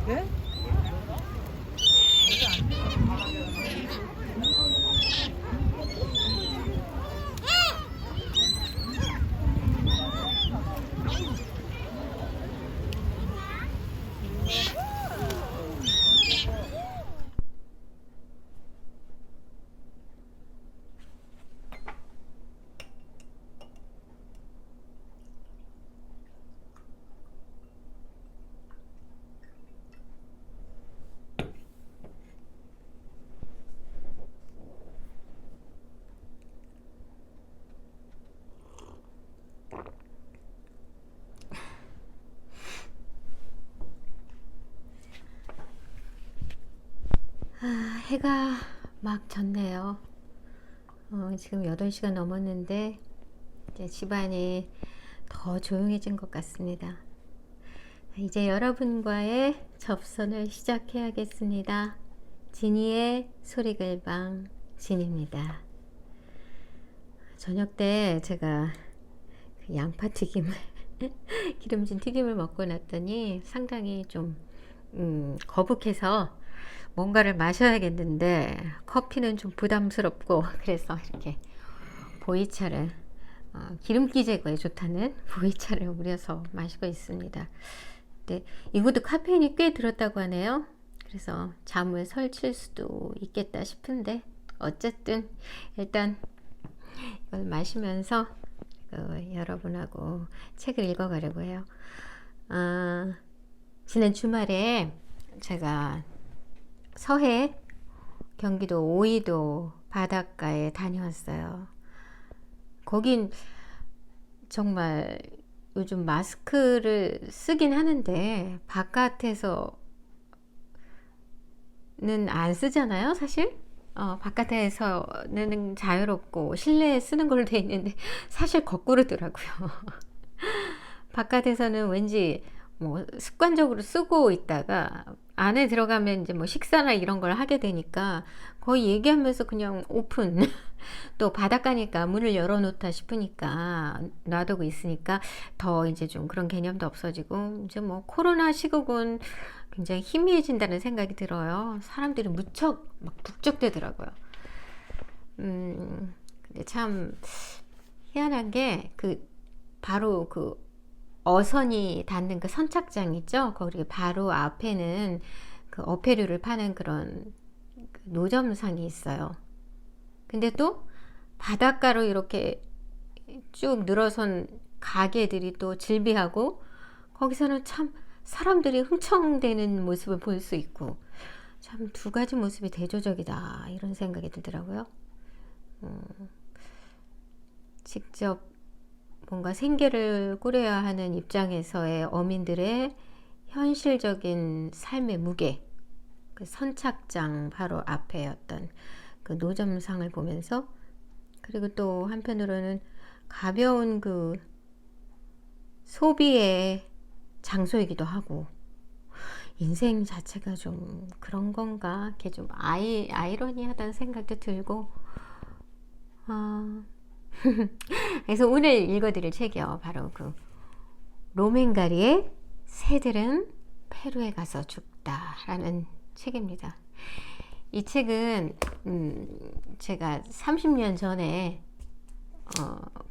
네? 해가 막 졌네요. 지금 8시가 넘었는데 이제 집안이 더 조용해진 것 같습니다. 이제 여러분과의 접선을 시작해야겠습니다. 지니의 소리글방 진입니다. 저녁 때 제가 그 양파튀김을 기름진 튀김을 먹고 났더니 상당히 좀 거북해서 뭔가를 마셔야겠는데 커피는 좀 부담스럽고 그래서 이렇게 보이차를 기름기 제거에 좋다는 보이차를 우려서 마시고 있습니다. 근데 이것도 카페인이 꽤 들었다고 하네요. 그래서 잠을 설칠 수도 있겠다 싶은데 어쨌든 일단 이걸 마시면서 여러분하고 책을 읽어가려고 해요. 지난 주말에 제가 서해 경기도 오이도 바닷가에 다녀왔어요. 거긴 정말 요즘 마스크를 쓰긴 하는데 바깥에서는 안 쓰잖아요, 사실. 바깥에서는 자유롭고 실내에 쓰는 걸로 돼 있는데 사실 거꾸로더라고요. 바깥에서는 왠지 뭐 습관적으로 쓰고 있다가 안에 들어가면 이제 뭐 식사나 이런 걸 하게 되니까 거의 얘기하면서 그냥 오픈 또 바닷가니까 문을 열어놓다 싶으니까 놔두고 있으니까 더 이제 좀 그런 개념도 없어지고 이제 뭐 코로나 시국은 굉장히 희미해진다는 생각이 들어요. 사람들이 무척 막 북적대더라고요. 근데 참 희한한 게 바로 어선이 닿는 그 선착장 있죠? 거기 바로 앞에는 그 어패류를 파는 그런 노점상이 있어요. 근데 또 바닷가로 이렇게 쭉 늘어선 가게들이 또 즐비하고 거기서는 참 사람들이 흥청대는 모습을 볼 수 있고 참 두 가지 모습이 대조적이다 이런 생각이 들더라고요. 직접 뭔가 생계를 꾸려야 하는 입장에서의 어민들의 현실적인 삶의 무게, 그 선착장 바로 앞에 어떤 그 노점상을 보면서 그리고 또 한편으로는 가벼운 그 소비의 장소이기도 하고 인생 자체가 좀 그런 건가 이렇게 좀 아이러니하다는 생각도 들고 그래서 오늘 읽어드릴 책이요 바로 그 로맨가리의 새들은 페루에 가서 죽다라는 책입니다. 이 책은 제가 30년 전에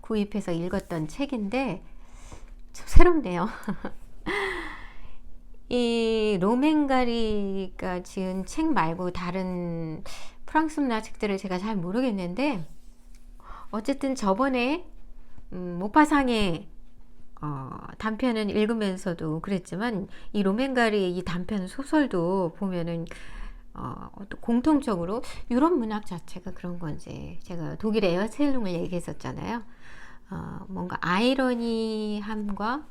구입해서 읽었던 책인데 좀 새롭네요. 이 로맨가리가 지은 책 말고 다른 프랑스 문화 책들을 제가 잘 모르겠는데 어쨌든 저번에 모파상의 단편은 읽으면서도 그랬지만 이 로맨가리의 이 단편 소설도 보면은 또 공통적으로 유럽 문학 자체가 그런 건지 제가 독일의 에어첼룽을 얘기했었잖아요. 뭔가 아이러니함과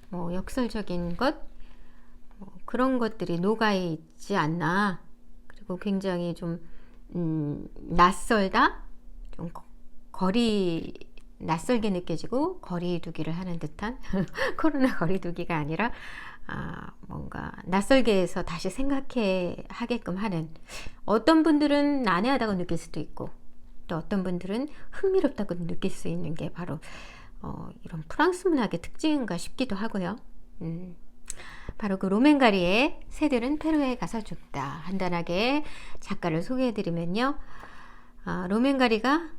뭐 역설적인 것 그런 것들이 녹아있지 않나. 그리고 굉장히 좀 낯설다 좀 낯설게 느껴지고 거리두기를 하는 듯한 코로나 거리두기가 아니라 뭔가 낯설게 해서 다시 생각해 하게끔 하는 어떤 분들은 난해하다고 느낄 수도 있고 또 어떤 분들은 흥미롭다고 느낄 수 있는 게 바로 이런 프랑스 문학의 특징인가 싶기도 하고요. 바로 그 로맨가리의 새들은 페루에 가서 죽다. 간단하게 작가를 소개해드리면요. 로맨가리는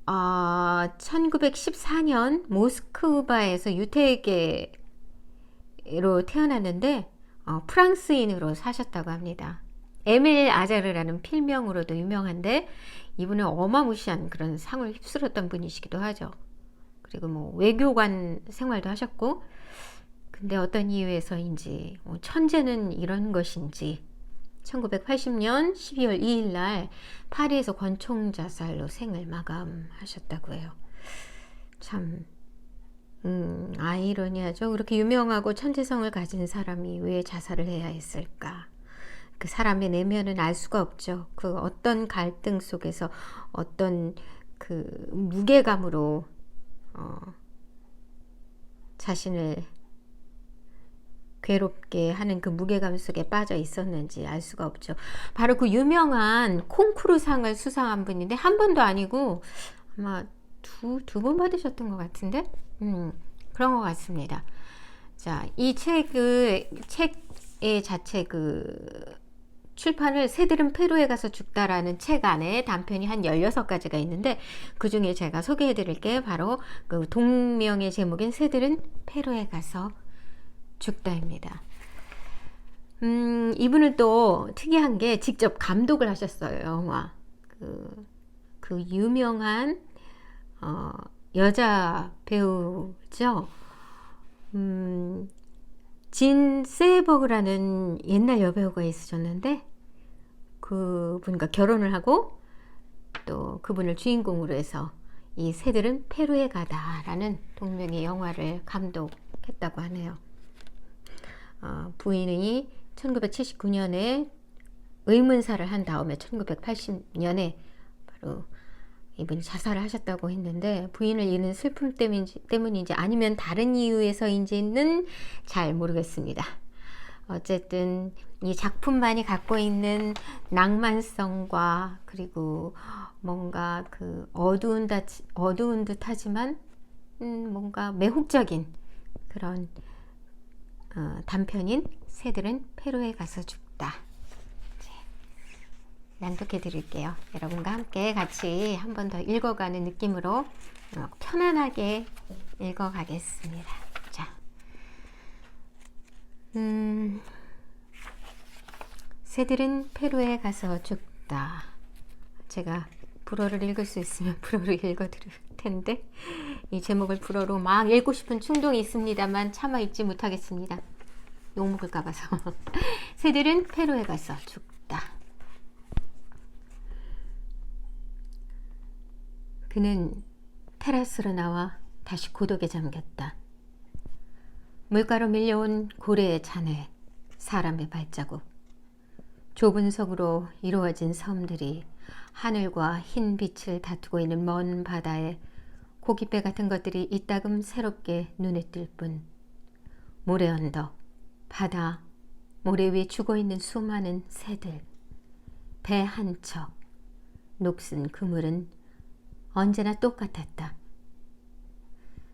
1914년 모스크바에서 유태계로 태어났는데 프랑스인으로 사셨다고 합니다. 에밀 아자르라는 필명으로도 유명한데 이분은 어마무시한 그런 상을 휩쓸었던 분이시기도 하죠. 그리고 뭐 외교관 생활도 하셨고, 근데 어떤 이유에서인지 천재는 이런 것인지 1980년 12월 2일 날 파리에서 권총 자살로 생을 마감하셨다고 해요. 참 아이러니하죠. 그렇게 유명하고 천재성을 가진 사람이 왜 자살을 해야 했을까? 그 사람의 내면은 알 수가 없죠. 그 어떤 갈등 속에서 어떤 그 무게감으로 자신을 괴롭게 하는 그 무게감 속에 빠져 있었는지 알 수가 없죠. 바로 그 유명한 콩쿠르상을 수상한 분인데 한 번도 아니고 아마 두 번 받으셨던 것 같은데 그런 것 같습니다. 자, 이 책의 자체 출판을 새들은 페루에 가서 죽다라는 책 안에 단편이 한 16가지가 있는데 그 중에 제가 소개해 드릴 게 바로 그 동명의 제목인 새들은 페루에 가서 죽다입니다. 이분은 또 특이한 게 직접 감독을 하셨어요. 영화. 그 유명한 여자 배우죠. 진 세버그라는 옛날 여배우가 있으셨는데 그분과 결혼을 하고 또 그분을 주인공으로 해서 이 새들은 페루에 가다라는 동명의 영화를 감독했다고 하네요. 부인이 1979년에 의문사를 한 다음에 1980년에 바로 이분이 자살을 하셨다고 했는데 부인을 잃은 슬픔 때문인지 아니면 다른 이유에서인지는 잘 모르겠습니다. 어쨌든 이 작품만이 갖고 있는 낭만성과 그리고 뭔가 그 어두운 듯하지만 뭔가 매혹적인 그런 단편인 새들은 페루에 가서 죽다. 낭독해 드릴게요. 여러분과 함께 같이 한 번 더 읽어가는 느낌으로 편안하게 읽어가겠습니다. 자, 새들은 페루에 가서 죽다. 제가 불어를 읽을 수 있으면 불어를 읽어드릴 텐데 이 제목을 불어로 막 읽고 싶은 충동이 있습니다만 차마 읽지 못하겠습니다. 욕먹을까 봐서. 새들은 페루에 가서 죽다. 그는 테라스로 나와 다시 고독에 잠겼다. 물가로 밀려온 고래의 잔해, 사람의 발자국, 좁은 석으로 이루어진 섬들이 하늘과 흰 빛을 다투고 있는 먼 바다에 고깃배 같은 것들이 이따금 새롭게 눈에 띌 뿐, 모래 언덕, 바다, 모래 위에 죽어있는 수많은 새들, 배 한 척, 녹슨 그물은 언제나 똑같았다.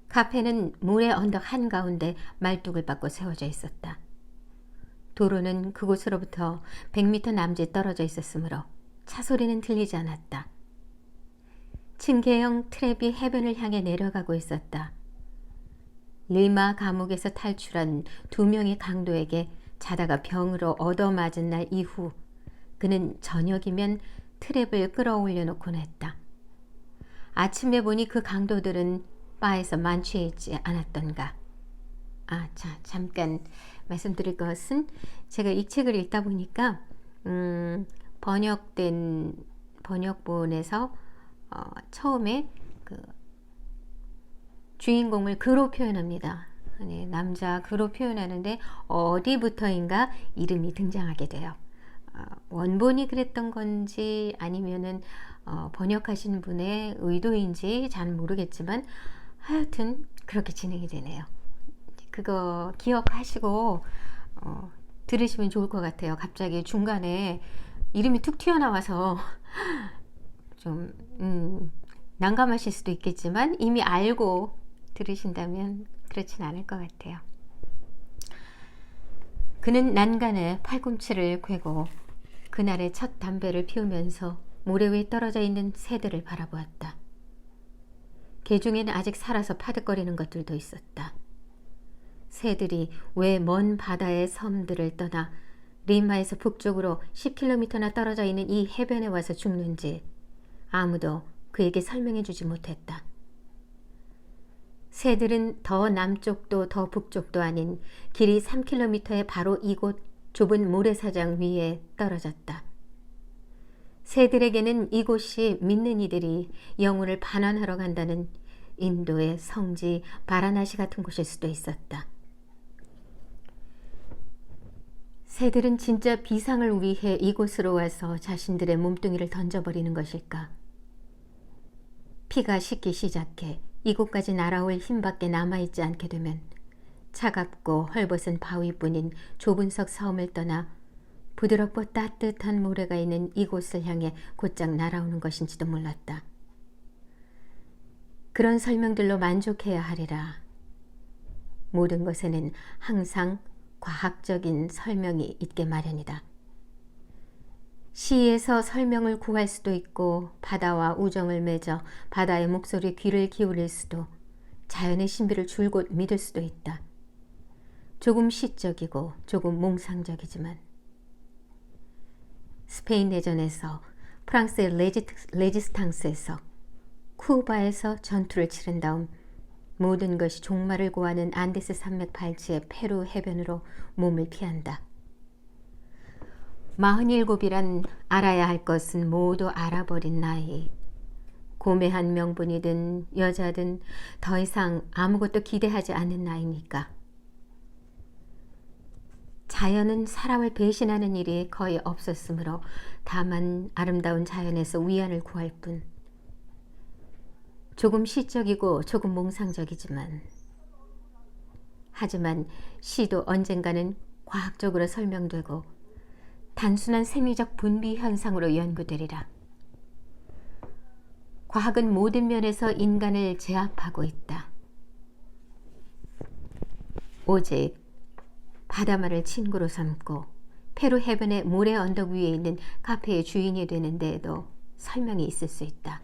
카페는 모래 언덕 한가운데 말뚝을 받고 세워져 있었다. 도로는 그곳으로부터 100m 남짓 떨어져 있었으므로 차소리는 들리지 않았다. 층계형 트랩이 해변을 향해 내려가고 있었다. 리마 감옥에서 탈출한 2명의 강도에게 자다가 병으로 얻어맞은 날 이후 그는 저녁이면 트랩을 끌어올려 놓곤 했다. 아침에 보니 그 강도들은 바에서 만취해 있지 않았던가. 잠깐 말씀드릴 것은 제가 이 책을 읽다 보니까 번역본에서 처음에 그 주인공을 그로 표현합니다. 네, 남자 그로 표현하는데 어디부터인가 이름이 등장하게 돼요. 원본이 그랬던 건지 아니면은 번역하신 분의 의도인지 잘 모르겠지만 하여튼 그렇게 진행이 되네요. 그거 기억하시고 들으시면 좋을 것 같아요. 갑자기 중간에 이름이 툭 튀어나와서 좀 난감하실 수도 있겠지만 이미 알고 들으신다면 그렇진 않을 것 같아요. 그는 난간에 팔꿈치를 꿰고 그날의 첫 담배를 피우면서 모래 위에 떨어져 있는 새들을 바라보았다. 개 중에는 아직 살아서 파득거리는 것들도 있었다. 새들이 왜 먼 바다의 섬들을 떠나 리마에서 북쪽으로 10km나 떨어져 있는 이 해변에 와서 죽는지 아무도 그에게 설명해 주지 못했다. 새들은 더 남쪽도 더 북쪽도 아닌 길이 3km의 바로 이곳 좁은 모래사장 위에 떨어졌다. 새들에게는 이곳이 믿는 이들이 영혼을 반환하러 간다는 인도의 성지 바라나시 같은 곳일 수도 있었다. 새들은 진짜 비상을 위해 이곳으로 와서 자신들의 몸뚱이를 던져버리는 것일까? 피가 식기 시작해 이곳까지 날아올 힘밖에 남아있지 않게 되면 차갑고 헐벗은 바위뿐인 좁은 석 섬을 떠나 부드럽고 따뜻한 모래가 있는 이곳을 향해 곧장 날아오는 것인지도 몰랐다. 그런 설명들로 만족해야 하리라. 모든 것에는 항상 과학적인 설명이 있게 마련이다. 시에서 설명을 구할 수도 있고 바다와 우정을 맺어 바다의 목소리에 귀를 기울일 수도 자연의 신비를 줄곧 믿을 수도 있다. 조금 시적이고 조금 몽상적이지만 스페인 내전에서 프랑스의 레지스탕스에서 쿠바에서 전투를 치른 다음 모든 것이 종말을 고하는 안데스 산맥 발치의 페루 해변으로 몸을 피한다. 47이란 알아야 할 것은 모두 알아버린 나이. 고매한 명분이든 여자든 더 이상 아무것도 기대하지 않는 나이니까. 자연은 사람을 배신하는 일이 거의 없었으므로 다만 아름다운 자연에서 위안을 구할 뿐. 조금 시적이고 조금 몽상적이지만 하지만 시도 언젠가는 과학적으로 설명되고 단순한 생리적 분비 현상으로 연구되리라. 과학은 모든 면에서 인간을 제압하고 있다. 오직 바다만을 친구로 삼고 페루 해변의 모래 언덕 위에 있는 카페의 주인이 되는 데에도 설명이 있을 수 있다.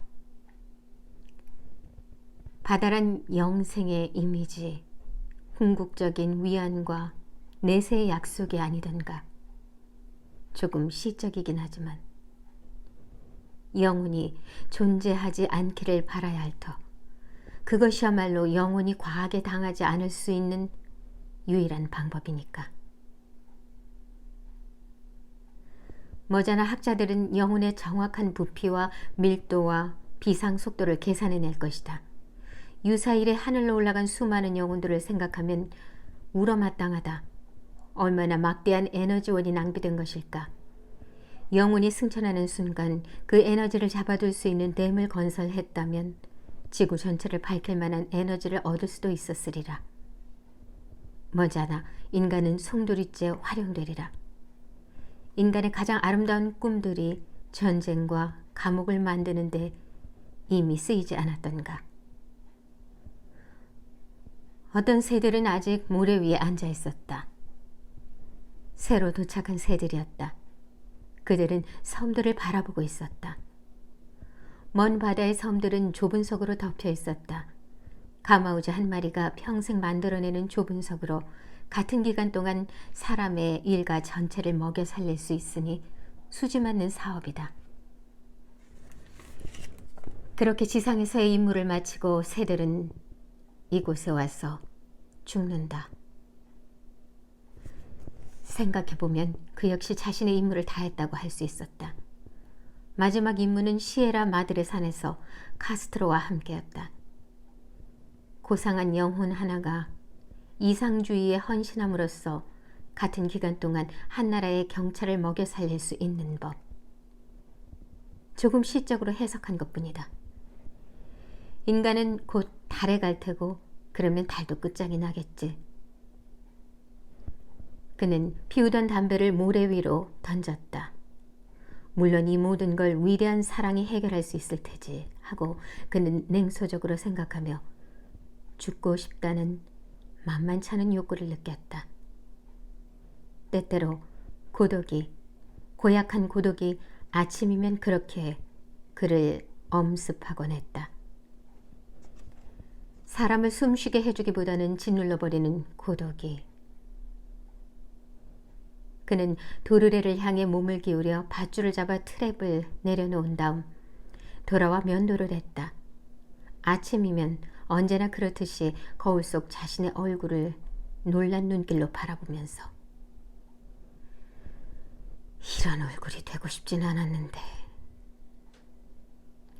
바다란 영생의 이미지, 궁극적인 위안과 내세의 약속이 아니던가. 조금 시적이긴 하지만 영원히 존재하지 않기를 바라야 할 터. 그것이야말로 영원히 과하게 당하지 않을 수 있는 유일한 방법이니까. 머지않아 학자들은 영혼의 정확한 부피와 밀도와 비상 속도를 계산해낼 것이다. 유사일에 하늘로 올라간 수많은 영혼들을 생각하면 우러마땅하다. 얼마나 막대한 에너지원이 낭비된 것일까. 영혼이 승천하는 순간 그 에너지를 잡아둘 수 있는 댐을 건설했다면 지구 전체를 밝힐 만한 에너지를 얻을 수도 있었으리라. 머지않아 인간은 송두리째 활용되리라. 인간의 가장 아름다운 꿈들이 전쟁과 감옥을 만드는데 이미 쓰이지 않았던가. 어떤 새들은 아직 모래 위에 앉아 있었다. 새로 도착한 새들이었다. 그들은 섬들을 바라보고 있었다. 먼 바다의 섬들은 좁은 석으로 덮여 있었다. 가마우즈 한 마리가 평생 만들어내는 좁은 석으로 같은 기간 동안 사람의 일가 전체를 먹여 살릴 수 있으니 수지맞는 사업이다. 그렇게 지상에서의 임무를 마치고 새들은 이곳에 와서 죽는다. 생각해보면 그 역시 자신의 임무를 다했다고 할 수 있었다. 마지막 임무는 시에라 마드레 산에서 카스트로와 함께였다. 고상한 영혼 하나가 이상주의에 헌신함으로써 같은 기간 동안 한 나라의 경찰을 먹여 살릴 수 있는 법. 조금 시적으로 해석한 것뿐이다. 인간은 곧 달에 갈 테고 그러면 달도 끝장이 나겠지. 그는 피우던 담배를 모래 위로 던졌다. 물론 이 모든 걸 위대한 사랑이 해결할 수 있을 테지 하고 그는 냉소적으로 생각하며 죽고 싶다는 만만찮은 욕구를 느꼈다. 때때로 고약한 고독이 아침이면 그렇게 그를 엄습하곤 했다. 사람을 숨쉬게 해주기보다는 짓눌러버리는 고독이. 그는 도르래를 향해 몸을 기울여 밧줄을 잡아 트랩을 내려놓은 다음 돌아와 면도를 했다. 아침이면 언제나 그렇듯이 거울 속 자신의 얼굴을 놀란 눈길로 바라보면서 이런 얼굴이 되고 싶진 않았는데.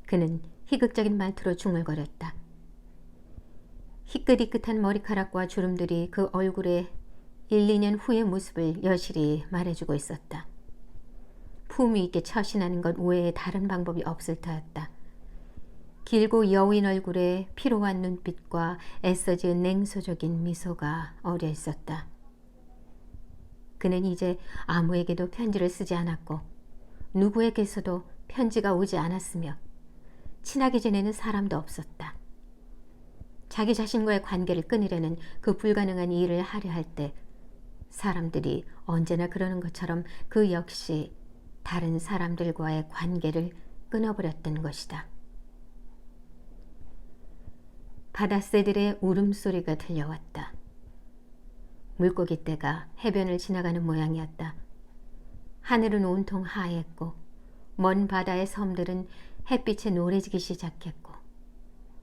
그는 희극적인 말투로 중얼거렸다. 희끗희끗한 머리카락과 주름들이 그 얼굴의 1, 2년 후의 모습을 여실히 말해주고 있었다. 품위 있게 처신하는 것 외에 다른 방법이 없을 터였다. 길고 여윈 얼굴에 피로한 눈빛과 애써 지은 냉소적인 미소가 어려 있었다. 그는 이제 아무에게도 편지를 쓰지 않았고 누구에게서도 편지가 오지 않았으며 친하게 지내는 사람도 없었다. 자기 자신과의 관계를 끊으려는 그 불가능한 일을 하려 할 때 사람들이 언제나 그러는 것처럼 그 역시 다른 사람들과의 관계를 끊어버렸던 것이다. 바다새들의 울음소리가 들려왔다. 물고기 떼가 해변을 지나가는 모양이었다. 하늘은 온통 하얗고 먼 바다의 섬들은 햇빛에 노래지기 시작했고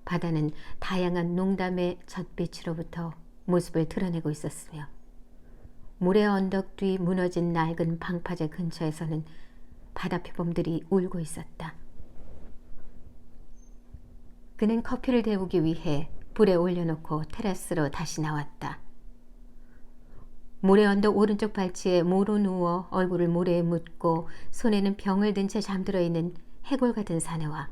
바다는 다양한 농담의 젖빛으로부터 모습을 드러내고 있었으며 모래 언덕 뒤 무너진 낡은 방파제 근처에서는 바다 표범들이 울고 있었다. 그는 커피를 데우기 위해 불에 올려놓고 테라스로 다시 나왔다. 모래 언덕 오른쪽 발치에 모로 누워 얼굴을 모래에 묻고 손에는 병을 든 채 잠들어 있는 해골 같은 사내와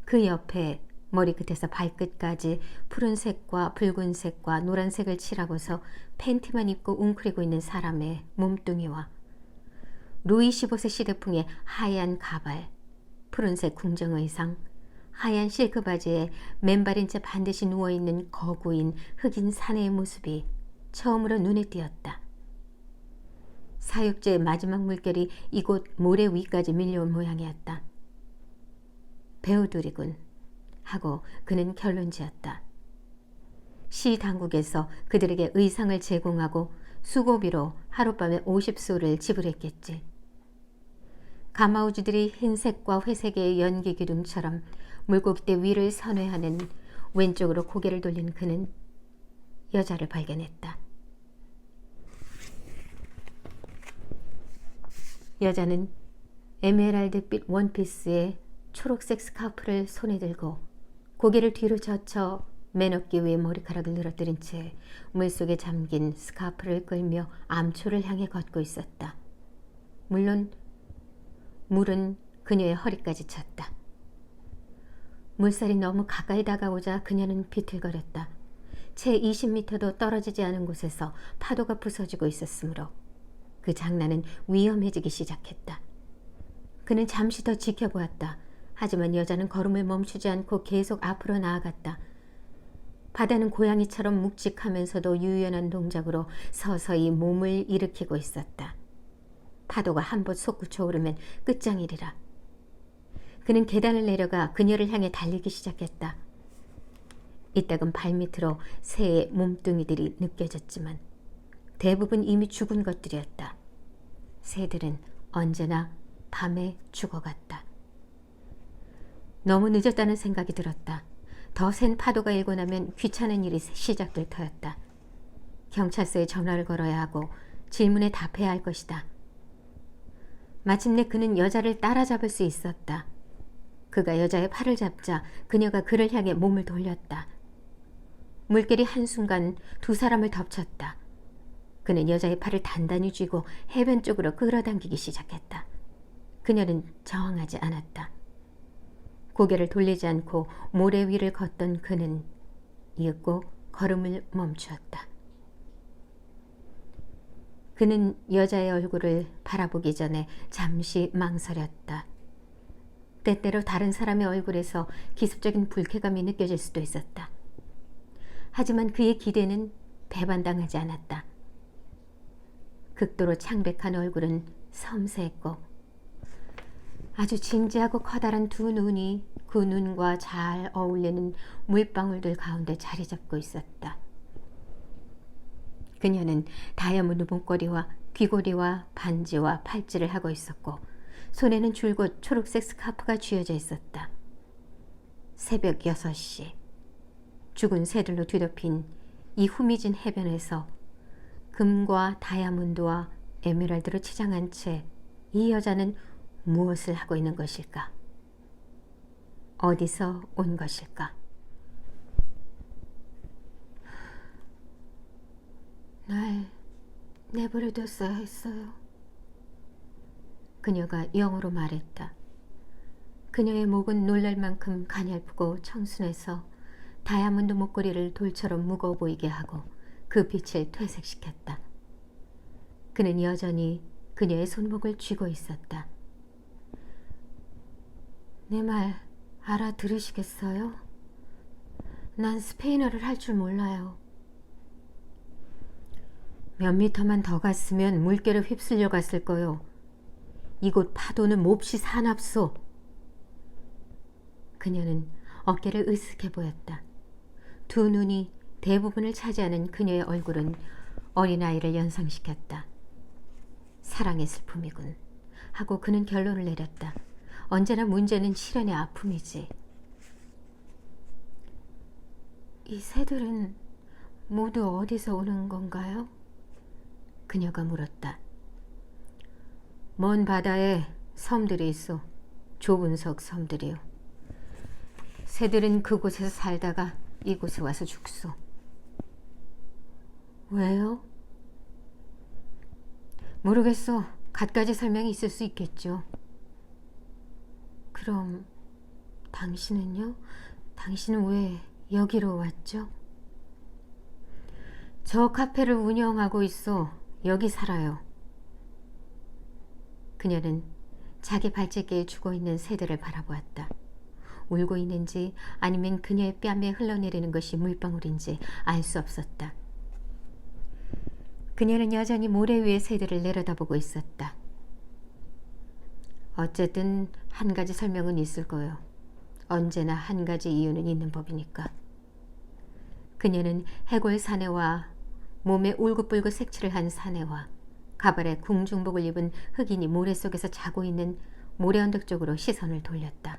그 옆에 머리끝에서 발끝까지 푸른색과 붉은색과 노란색을 칠하고서 팬티만 입고 웅크리고 있는 사람의 몸뚱이와 루이 15세 시대풍의 하얀 가발, 푸른색 궁정의상, 하얀 실크 바지에 맨발인 채 반드시 누워있는 거구인 흑인 사내의 모습이 처음으로 눈에 띄었다. 사육제의 마지막 물결이 이곳 모래 위까지 밀려온 모양이었다. 배우들이군 하고 그는 결론지었다. 시 당국에서 그들에게 의상을 제공하고 수고비로 하룻밤에 50소를 지불했겠지. 가마우주들이 흰색과 회색의 연기 기둥처럼 물고기떼 위를 선회하는 왼쪽으로 고개를 돌린 그는 여자를 발견했다. 여자는 에메랄드빛 원피스에 초록색 스카프를 손에 들고 고개를 뒤로 젖혀 맨어깨 위에 머리카락을 늘어뜨린 채 물속에 잠긴 스카프를 끌며 암초를 향해 걷고 있었다. 물론 물은 그녀의 허리까지 찼다. 물살이 너무 가까이 다가오자 그녀는 비틀거렸다. 채 20m도 떨어지지 않은 곳에서 파도가 부서지고 있었으므로 그 장난은 위험해지기 시작했다. 그는 잠시 더 지켜보았다. 하지만 여자는 걸음을 멈추지 않고 계속 앞으로 나아갔다. 바다는 고양이처럼 묵직하면서도 유연한 동작으로 서서히 몸을 일으키고 있었다. 파도가 한번 솟구쳐 오르면 끝장이리라. 그는 계단을 내려가 그녀를 향해 달리기 시작했다. 이따금 발밑으로 새의 몸뚱이들이 느껴졌지만 대부분 이미 죽은 것들이었다. 새들은 언제나 밤에 죽어갔다. 너무 늦었다는 생각이 들었다. 더 센 파도가 일고 나면 귀찮은 일이 시작될 터였다. 경찰서에 전화를 걸어야 하고 질문에 답해야 할 것이다. 마침내 그는 여자를 따라잡을 수 있었다. 그가 여자의 팔을 잡자 그녀가 그를 향해 몸을 돌렸다. 물결이 한순간 두 사람을 덮쳤다. 그는 여자의 팔을 단단히 쥐고 해변 쪽으로 끌어당기기 시작했다. 그녀는 저항하지 않았다. 고개를 돌리지 않고 모래 위를 걷던 그는 이윽고 걸음을 멈추었다. 그는 여자의 얼굴을 바라보기 전에 잠시 망설였다. 때때로 다른 사람의 얼굴에서 기습적인 불쾌감이 느껴질 수도 있었다. 하지만 그의 기대는 배반당하지 않았다. 극도로 창백한 얼굴은 섬세했고 아주 진지하고 커다란 두 눈이 그 눈과 잘 어울리는 물방울들 가운데 자리 잡고 있었다. 그녀는 다이아몬드 목걸이와 귀고리와 반지와 팔찌를 하고 있었고 손에는 줄곧 초록색 스카프가 쥐어져 있었다. 새벽 6시 죽은 새들로 뒤덮인 이 후미진 해변에서 금과 다이아몬드와 에메랄드로 치장한 채 이 여자는 무엇을 하고 있는 것일까? 어디서 온 것일까? 날 내버려뒀어야 했어요. 그녀가 영어로 말했다. 그녀의 목은 놀랄 만큼 가냘프고 청순해서 다이아몬드 목걸이를 돌처럼 무거워 보이게 하고 그 빛을 퇴색시켰다. 그는 여전히 그녀의 손목을 쥐고 있었다. 내 말 알아들으시겠어요? 난 스페인어를 할 줄 몰라요. 몇 미터만 더 갔으면 물결에 휩쓸려 갔을 거요. 이곳 파도는 몹시 사납소. 그녀는 어깨를 으쓱해 보였다. 두 눈이 대부분을 차지하는 그녀의 얼굴은 어린아이를 연상시켰다. 사랑의 슬픔이군 하고 그는 결론을 내렸다. 언제나 문제는 실현의 아픔이지. 이 새들은 모두 어디서 오는 건가요? 그녀가 물었다. 먼 바다에 섬들이 있어. 좁은 석 섬들이요. 새들은 그곳에서 살다가 이곳에 와서 죽소. 왜요? 모르겠어. 갖가지 설명이 있을 수 있겠죠. 그럼 당신은요? 당신은 왜 여기로 왔죠? 저 카페를 운영하고 있어. 여기 살아요. 그녀는 자기 발재기에 죽어있는 새들을 바라보았다. 울고 있는지 아니면 그녀의 뺨에 흘러내리는 것이 물방울인지 알 수 없었다. 그녀는 여전히 모래 위의 새들을 내려다보고 있었다. 어쨌든 한 가지 설명은 있을 거예요. 언제나 한 가지 이유는 있는 법이니까. 그녀는 해골 사내와 몸에 울긋불긋 색칠을 한 사내와 가발에 궁중복을 입은 흑인이 모래 속에서 자고 있는 모래 언덕 쪽으로 시선을 돌렸다.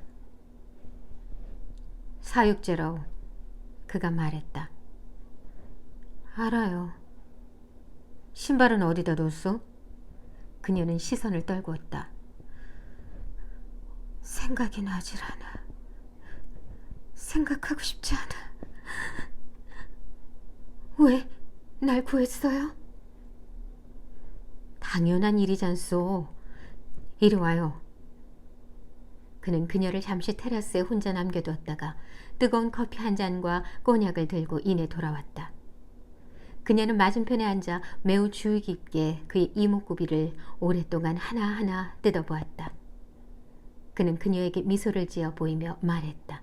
사육제라고 그가 말했다. 알아요. 신발은 어디다 뒀어? 그녀는 시선을 떨구었다. 생각이 나질 않아. 생각하고 싶지 않아. 왜 날 구했어요? 당연한 일이잖소. 이리 와요. 그는 그녀를 잠시 테라스에 혼자 남겨두었다가 뜨거운 커피 한 잔과 꼬냑을 들고 이내 돌아왔다. 그녀는 맞은편에 앉아 매우 주의 깊게 그의 이목구비를 오랫동안 하나하나 뜯어보았다. 그는 그녀에게 미소를 지어 보이며 말했다.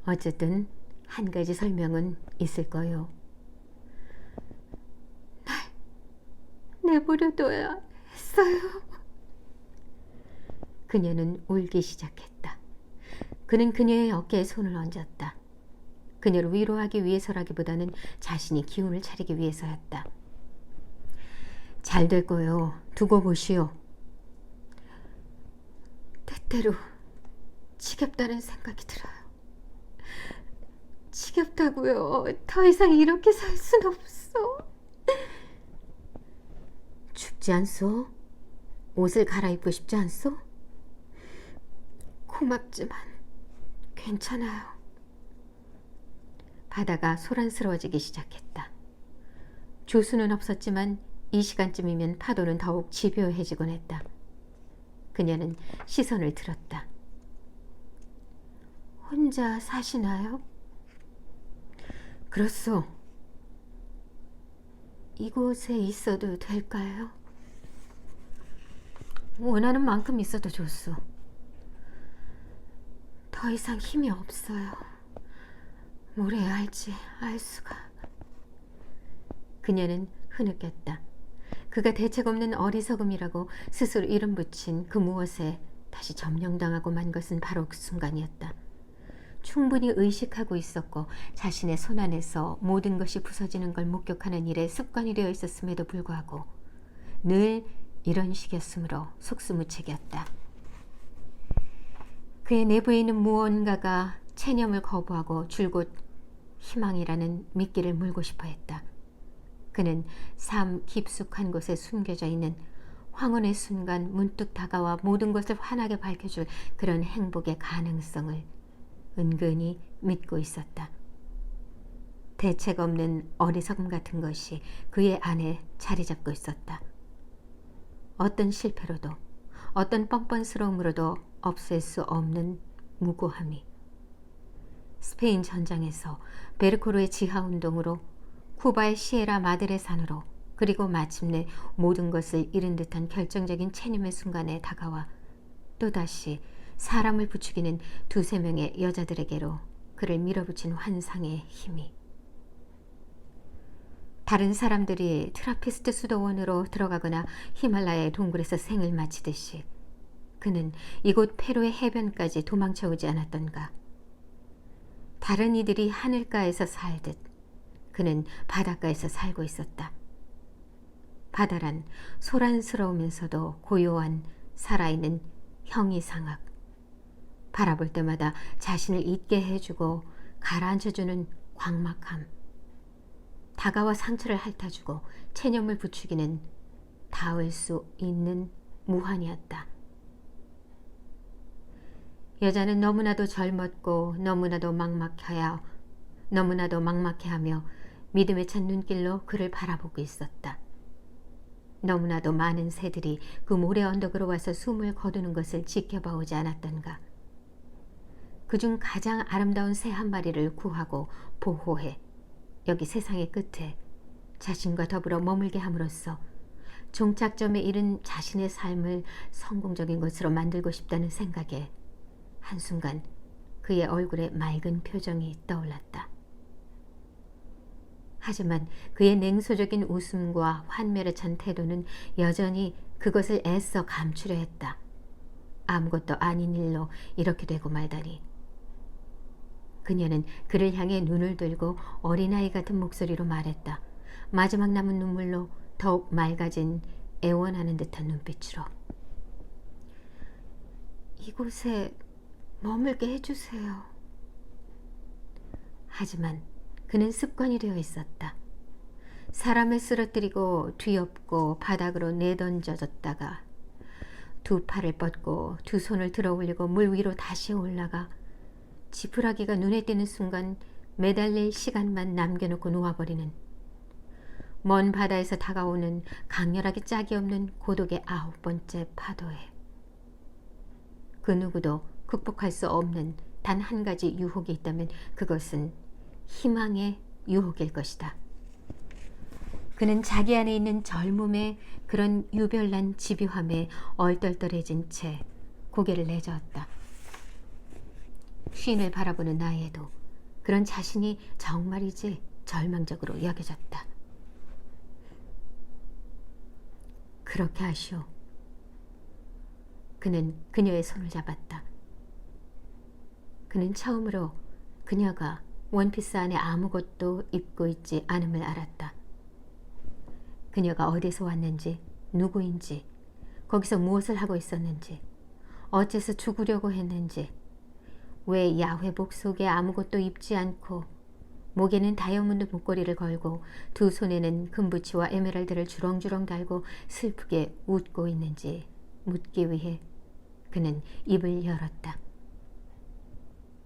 어쨌든 한 가지 설명은 있을 거요. 날 내버려둬야 했어요. 그녀는 울기 시작했다. 그는 그녀의 어깨에 손을 얹었다. 그녀를 위로하기 위해서라기보다는 자신이 기운을 차리기 위해서였다. 잘 될 거요. 두고 보시오. 때때로 지겹다는 생각이 들어요. 지겹다고요. 더 이상 이렇게 살 순 없어. 춥지 않소? 옷을 갈아입고 싶지 않소? 고맙지만 괜찮아요. 바다가 소란스러워지기 시작했다. 조수는 없었지만 이 시간쯤이면 파도는 더욱 집요해지곤 했다. 그녀는 시선을 들었다. 혼자 사시나요? 그렇소. 이곳에 있어도 될까요? 원하는 만큼 있어도 좋소. 더 이상 힘이 없어요. 뭘 해야 할지 알 수가. 그녀는 흐느꼈다. 그가 대책 없는 어리석음이라고 스스로 이름 붙인 그 무엇에 다시 점령당하고 만 것은 바로 그 순간이었다. 충분히 의식하고 있었고 자신의 손안에서 모든 것이 부서지는 걸 목격하는 일에 습관이 되어 있었음에도 불구하고 늘 이런 식이었으므로 속수무책이었다. 그의 내부에 있는 무언가가 체념을 거부하고 줄곧 희망이라는 미끼를 물고 싶어 했다. 그는 삶 깊숙한 곳에 숨겨져 있는 황혼의 순간 문득 다가와 모든 것을 환하게 밝혀줄 그런 행복의 가능성을 은근히 믿고 있었다. 대책 없는 어리석음 같은 것이 그의 안에 자리 잡고 있었다. 어떤 실패로도 어떤 뻔뻔스러움으로도 없앨 수 없는 무고함이. 스페인 전장에서 베르코르의 지하운동으로 쿠바의 시에라 마드레 산으로 그리고 마침내 모든 것을 잃은 듯한 결정적인 체념의 순간에 다가와 또다시 사람을 부추기는 두세 명의 여자들에게로 그를 밀어붙인 환상의 힘이. 다른 사람들이 트라피스트 수도원으로 들어가거나 히말라야의 동굴에서 생을 마치듯이 그는 이곳 페루의 해변까지 도망쳐오지 않았던가. 다른 이들이 하늘가에서 살듯 그는 바닷가에서 살고 있었다. 바다란 소란스러우면서도 고요한 살아있는 형이상학. 바라볼 때마다 자신을 잊게 해주고 가라앉혀주는 광막함. 다가와 상처를 핥아주고 체념을 부추기는 닿을 수 있는 무한이었다. 여자는 너무나도 젊었고 너무나도 막막해하며 믿음에 찬 눈길로 그를 바라보고 있었다. 너무나도 많은 새들이 그 모래 언덕으로 와서 숨을 거두는 것을 지켜봐 오지 않았던가. 그중 가장 아름다운 새 한 마리를 구하고 보호해 여기 세상의 끝에 자신과 더불어 머물게 함으로써 종착점에 이른 자신의 삶을 성공적인 것으로 만들고 싶다는 생각에 한순간 그의 얼굴에 맑은 표정이 떠올랐다. 하지만 그의 냉소적인 웃음과 환멸에 찬 태도는 여전히 그것을 애써 감추려 했다. 아무것도 아닌 일로 이렇게 되고 말다니. 그녀는 그를 향해 눈을 들고 어린아이 같은 목소리로 말했다. 마지막 남은 눈물로 더욱 맑아진 애원하는 듯한 눈빛으로. 이곳에 머물게 해주세요. 하지만 그는 습관이 되어 있었다. 사람을 쓰러뜨리고 뒤엎고 바닥으로 내던져졌다가 두 팔을 뻗고 두 손을 들어 올리고 물 위로 다시 올라가 지푸라기가 눈에 띄는 순간 매달릴 시간만 남겨놓고 놓아버리는 먼 바다에서 다가오는 강렬하게 짝이 없는 고독의 9번째 파도에 그 누구도 극복할 수 없는 단 한 가지 유혹이 있다면 그것은 희망의 유혹일 것이다. 그는 자기 안에 있는 젊음의 그런 유별난 집요함에 얼떨떨해진 채 고개를 내저었다. 쉰을 바라보는 나에도 그런 자신이 정말이지 절망적으로 여겨졌다. 그렇게 하시오. 그는 그녀의 손을 잡았다. 그는 처음으로 그녀가 원피스 안에 아무것도 입고 있지 않음을 알았다. 그녀가 어디서 왔는지, 누구인지, 거기서 무엇을 하고 있었는지, 어째서 죽으려고 했는지, 왜 야회복 속에 아무것도 입지 않고 목에는 다이아몬드 목걸이를 걸고 두 손에는 금부치와 에메랄드를 주렁주렁 달고 슬프게 웃고 있는지 묻기 위해 그는 입을 열었다.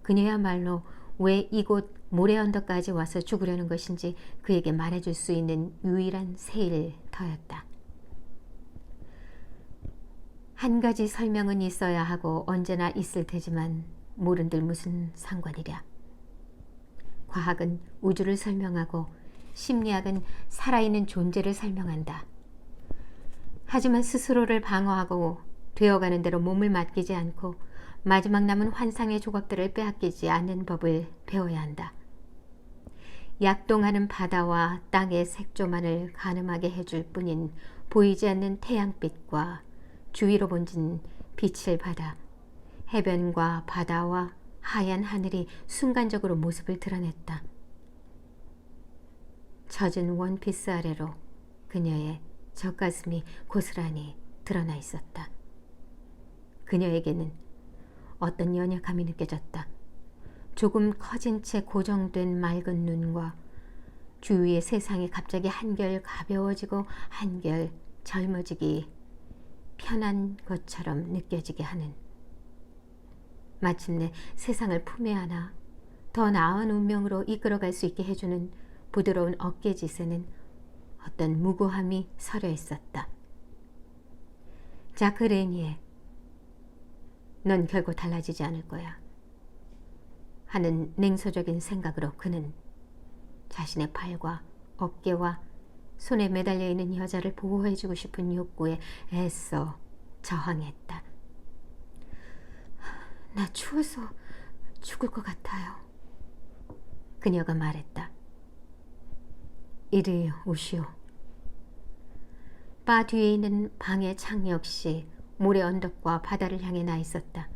그녀야말로 왜 이곳 모래 언덕까지 와서 죽으려는 것인지 그에게 말해줄 수 있는 유일한 새일 터였다. 한 가지 설명은 있어야 하고 언제나 있을 테지만 모른들 무슨 상관이랴. 과학은 우주를 설명하고 심리학은 살아있는 존재를 설명한다. 하지만 스스로를 방어하고 되어가는 대로 몸을 맡기지 않고 마지막 남은 환상의 조각들을 빼앗기지 않는 법을 배워야 한다. 약동하는 바다와 땅의 색조만을 가늠하게 해줄 뿐인 보이지 않는 태양빛과 주위로 번진 빛을 받아 해변과 바다와 하얀 하늘이 순간적으로 모습을 드러냈다. 젖은 원피스 아래로 그녀의 젖가슴이 고스란히 드러나 있었다. 그녀에게는 어떤 연약함이 느껴졌다. 조금 커진 채 고정된 맑은 눈과 주위의 세상이 갑자기 한결 가벼워지고 한결 젊어지기 편한 것처럼 느껴지게 하는, 마침내 세상을 품에 안아 더 나은 운명으로 이끌어갈 수 있게 해주는 부드러운 어깨짓에는 어떤 무고함이 서려 있었다. 자크 레니에, 넌 결코 달라지지 않을 거야 하는 냉소적인 생각으로 그는 자신의 팔과 어깨와 손에 매달려 있는 여자를 보호해주고 싶은 욕구에 애써 저항했다. 나 추워서 죽을 것 같아요. 그녀가 말했다. 이리 오시오. 바 뒤에 있는 방의 창 역시 모래 언덕과 바다를 향해 나 있었다.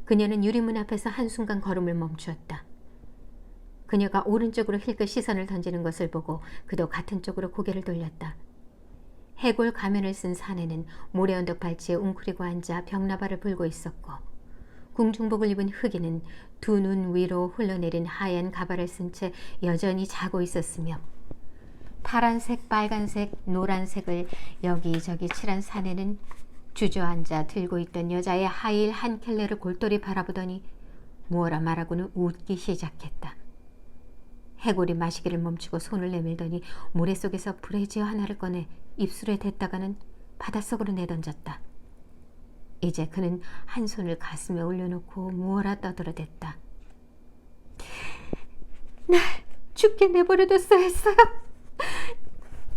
그녀는 유리문 앞에서 한순간 걸음을 멈추었다. 그녀가 오른쪽으로 힐끗 시선을 던지는 것을 보고 그도 같은 쪽으로 고개를 돌렸다. 해골 가면을 쓴 사내는 모래 언덕 발치에 웅크리고 앉아 벽나발을 불고 있었고, 궁중복을 입은 흑인은 두 눈 위로 흘러내린 하얀 가발을 쓴 채 여전히 자고 있었으며, 파란색, 빨간색, 노란색을 여기저기 칠한 사내는 주저앉아 들고 있던 여자의 하일 한 켤레를 골똘히 바라보더니 무어라 말하고는 웃기 시작했다. 해골이 마시기를 멈추고 손을 내밀더니 모래 속에서 브래지어 하나를 꺼내 입술에 댔다가는 바닷속으로 내던졌다. 이제 그는 한 손을 가슴에 올려놓고 무어라 떠들어댔다. 날 죽게 내버려뒀어야 했어요.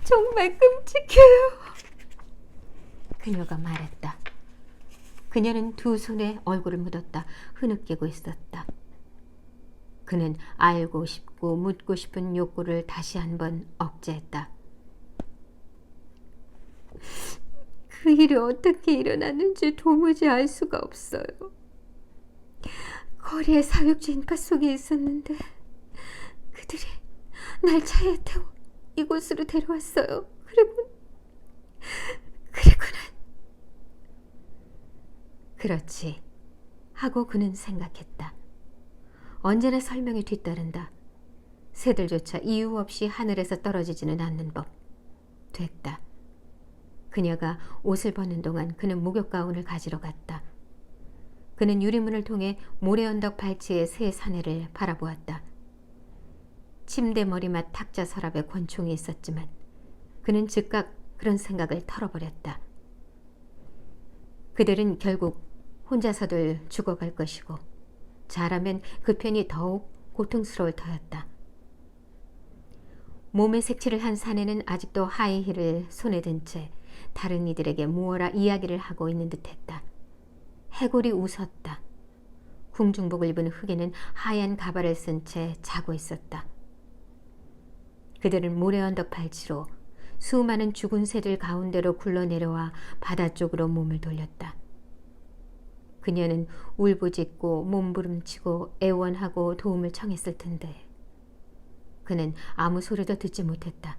정말 끔찍해요. 그녀가 말했다. 그녀는 두 손에 얼굴을 묻었다. 흐느끼고 있었다. 그는 알고 싶고 묻고 싶은 욕구를 다시 한번 억제했다. 그 일이 어떻게 일어났는지 도무지 알 수가 없어요. 거리에 사육지 인파 속에 있었는데 그들이 날 차에 태워 이곳으로 데려왔어요. 그리고 난 그렇지 하고 그는 생각했다. 언제나 설명이 뒤따른다. 새들조차 이유 없이 하늘에서 떨어지지는 않는 법. 됐다. 그녀가 옷을 벗는 동안 그는 목욕 가운을 가지러 갔다. 그는 유리문을 통해 모래 언덕 발치의 새 사내를 바라보았다. 침대 머리맡 탁자 서랍에 권총이 있었지만 그는 즉각 그런 생각을 털어버렸다. 그들은 결국 혼자서들 죽어갈 것이고 잘하면 그 편이 더욱 고통스러울 터였다. 몸에 색칠을 한 사내는 아직도 하이힐을 손에 든 채 다른 이들에게 무어라 이야기를 하고 있는 듯했다. 해골이 웃었다. 궁중복을 입은 흑인은 하얀 가발을 쓴 채 자고 있었다. 그들은 모래 언덕 발치로 수많은 죽은 새들 가운데로 굴러내려와 바다 쪽으로 몸을 돌렸다. 그녀는 울부짖고 몸부림치고 애원하고 도움을 청했을 텐데 그는 아무 소리도 듣지 못했다.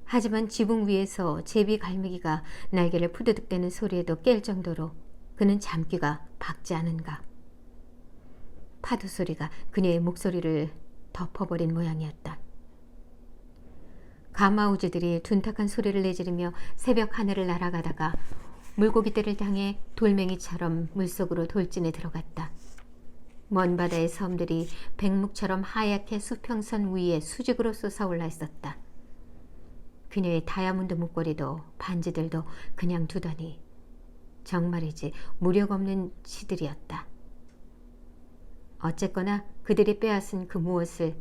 하지만 지붕 위에서 제비 갈매기가 날개를 푸드득대는 소리에도 깰 정도로 그는 잠귀가 박지 않은가. 파도 소리가 그녀의 목소리를 덮어버린 모양이었다. 가마우지들이 둔탁한 소리를 내지르며 새벽 하늘을 날아가다가 물고기들을 향해 돌멩이처럼 물속으로 돌진해 들어갔다. 먼 바다의 섬들이 백묵처럼 하얗게 수평선 위에 수직으로 솟아올라 있었다. 그녀의 다이아몬드 목걸이도 반지들도 그냥 두더니 정말이지 무력 없는 치들이었다. 어쨌거나 그들이 빼앗은 그 무엇을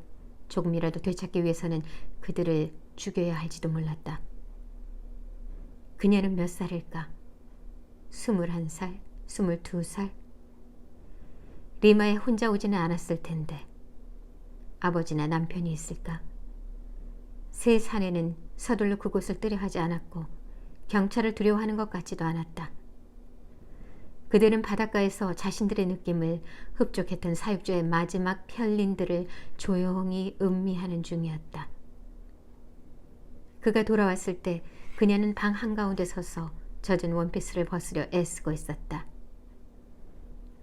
조금이라도 되찾기 위해서는 그들을 죽여야 할지도 몰랐다. 그녀는 몇 살일까? 21살, 22살, 리마에 혼자 오지는 않았을 텐데 아버지나 남편이 있을까? 새 사내는 서둘러 그곳을 뜨려 하지 않았고 경찰을 두려워하는 것 같지도 않았다. 그들은 바닷가에서 자신들의 느낌을 흡족했던 사육주의 마지막 편린들을 조용히 음미하는 중이었다. 그가 돌아왔을 때 그녀는 방 한가운데 서서 젖은 원피스를 벗으려 애쓰고 있었다.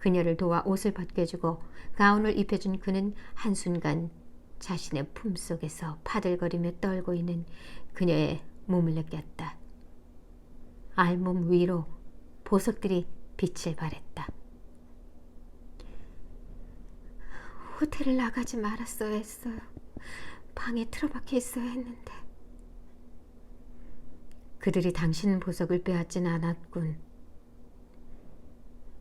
그녀를 도와 옷을 벗겨주고 가운을 입혀준 그는 한순간 자신의 품속에서 파들거리며 떨고 있는 그녀의 몸을 느꼈다. 알몸 위로 보석들이 빛을 발했다. 호텔을 나가지 말았어야 했어요. 방에 틀어박혀 있어야 했는데. 그들이 당신 보석을 빼앗진 않았군.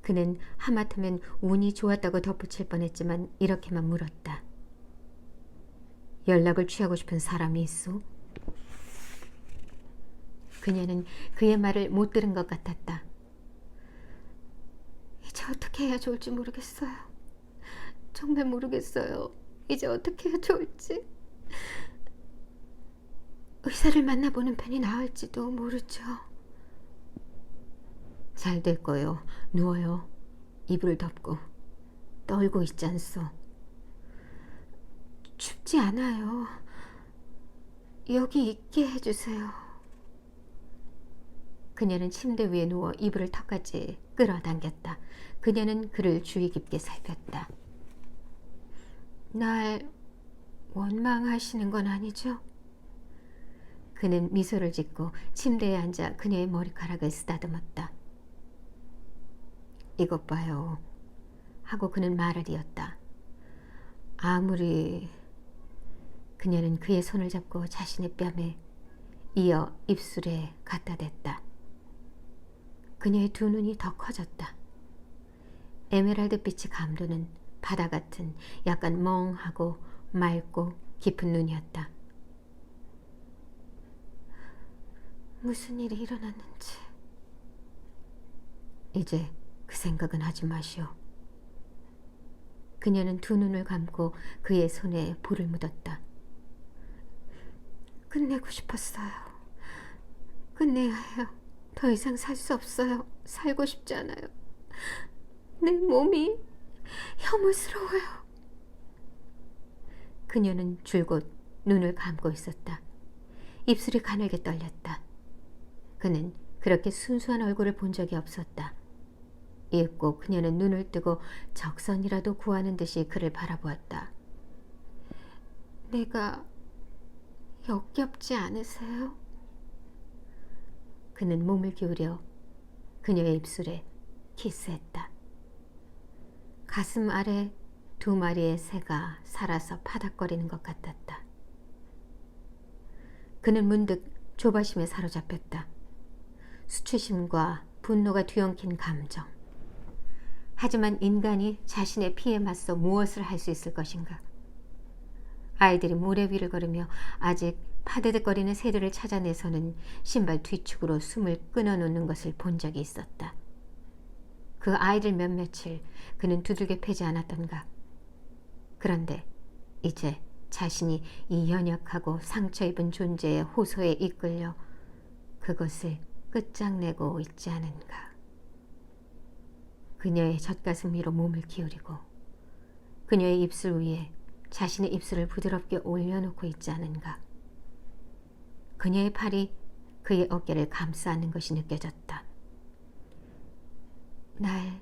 그는 하마터면 운이 좋았다고 덧붙일 뻔했지만 이렇게만 물었다. 연락을 취하고 싶은 사람이 있어? 그녀는 그의 말을 못 들은 것 같았다. 이제 어떻게 해야 좋을지 모르겠어요. 정말 모르겠어요. 이제 어떻게 해야 좋을지. 의사를 만나보는 편이 나을지도 모르죠. 잘 될 거요. 누워요. 이불을 덮고 떨고 있지 않소. 춥지 않아요. 여기 있게 해주세요. 그녀는 침대 위에 누워 이불을 턱까지 끌어당겼다. 그녀는 그를 주의 깊게 살폈다. 날 원망하시는 건 아니죠? 그는 미소를 짓고 침대에 앉아 그녀의 머리카락을 쓰다듬었다. 이것 봐요. 하고 그는 말을 이었다. 아무리... 그녀는 그의 손을 잡고 자신의 뺨에 이어 입술에 갖다 댔다. 그녀의 두 눈이 더 커졌다. 에메랄드 빛이 감도는 바다 같은 약간 멍하고 맑고 깊은 눈이었다. 무슨 일이 일어났는지 이제 그 생각은 하지 마시오. 그녀는 두 눈을 감고 그의 손에 볼을 묻었다. 끝내고 싶었어요. 끝내야 해요. 더 이상 살 수 없어요. 살고 싶지 않아요. 내 몸이 혐오스러워요. 그녀는 줄곧 눈을 감고 있었다. 입술이 가늘게 떨렸다. 그는 그렇게 순수한 얼굴을 본 적이 없었다. 이윽고 그녀는 눈을 뜨고 적선이라도 구하는 듯이 그를 바라보았다. 내가 역겹지 않으세요? 그는 몸을 기울여 그녀의 입술에 키스했다. 가슴 아래 두 마리의 새가 살아서 파닥거리는 것 같았다. 그는 문득 조바심에 사로잡혔다. 수치심과 분노가 뒤엉킨 감정. 하지만 인간이 자신의 피에 맞서 무엇을 할 수 있을 것인가? 아이들이 모래 위를 걸으며 아직 파드득거리는 새들을 찾아내서는 신발 뒤축으로 숨을 끊어놓는 것을 본 적이 있었다. 그 아이들 몇몇을 그는 두들겨 패지 않았던가. 그런데 이제 자신이 이 연약하고 상처 입은 존재의 호소에 이끌려 그것을 끝장내고 있지 않은가. 그녀의 젖가슴 위로 몸을 기울이고 그녀의 입술 위에 자신의 입술을 부드럽게 올려놓고 있지 않은가. 그녀의 팔이 그의 어깨를 감싸는 것이 느껴졌다. 날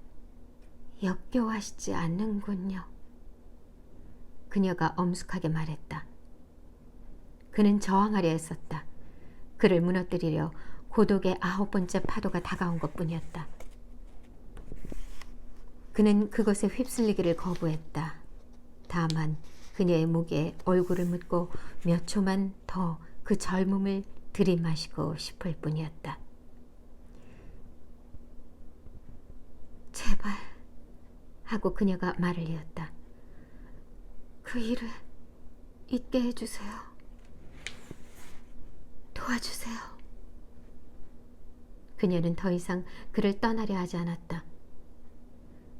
역겨워하시지 않는군요. 그녀가 엄숙하게 말했다. 그는 저항하려 했었다. 그를 무너뜨리려 고독의 9번째 파도가 다가온 것뿐이었다. 그는 그것에 휩쓸리기를 거부했다. 다만 그녀의 목에 얼굴을 묻고 몇 초만 더 그 젊음을 들이마시고 싶을 뿐이었다. 제발 하고 그녀가 말을 이었다. 그 일을 잊게 해주세요. 도와주세요. 그녀는 더 이상 그를 떠나려 하지 않았다.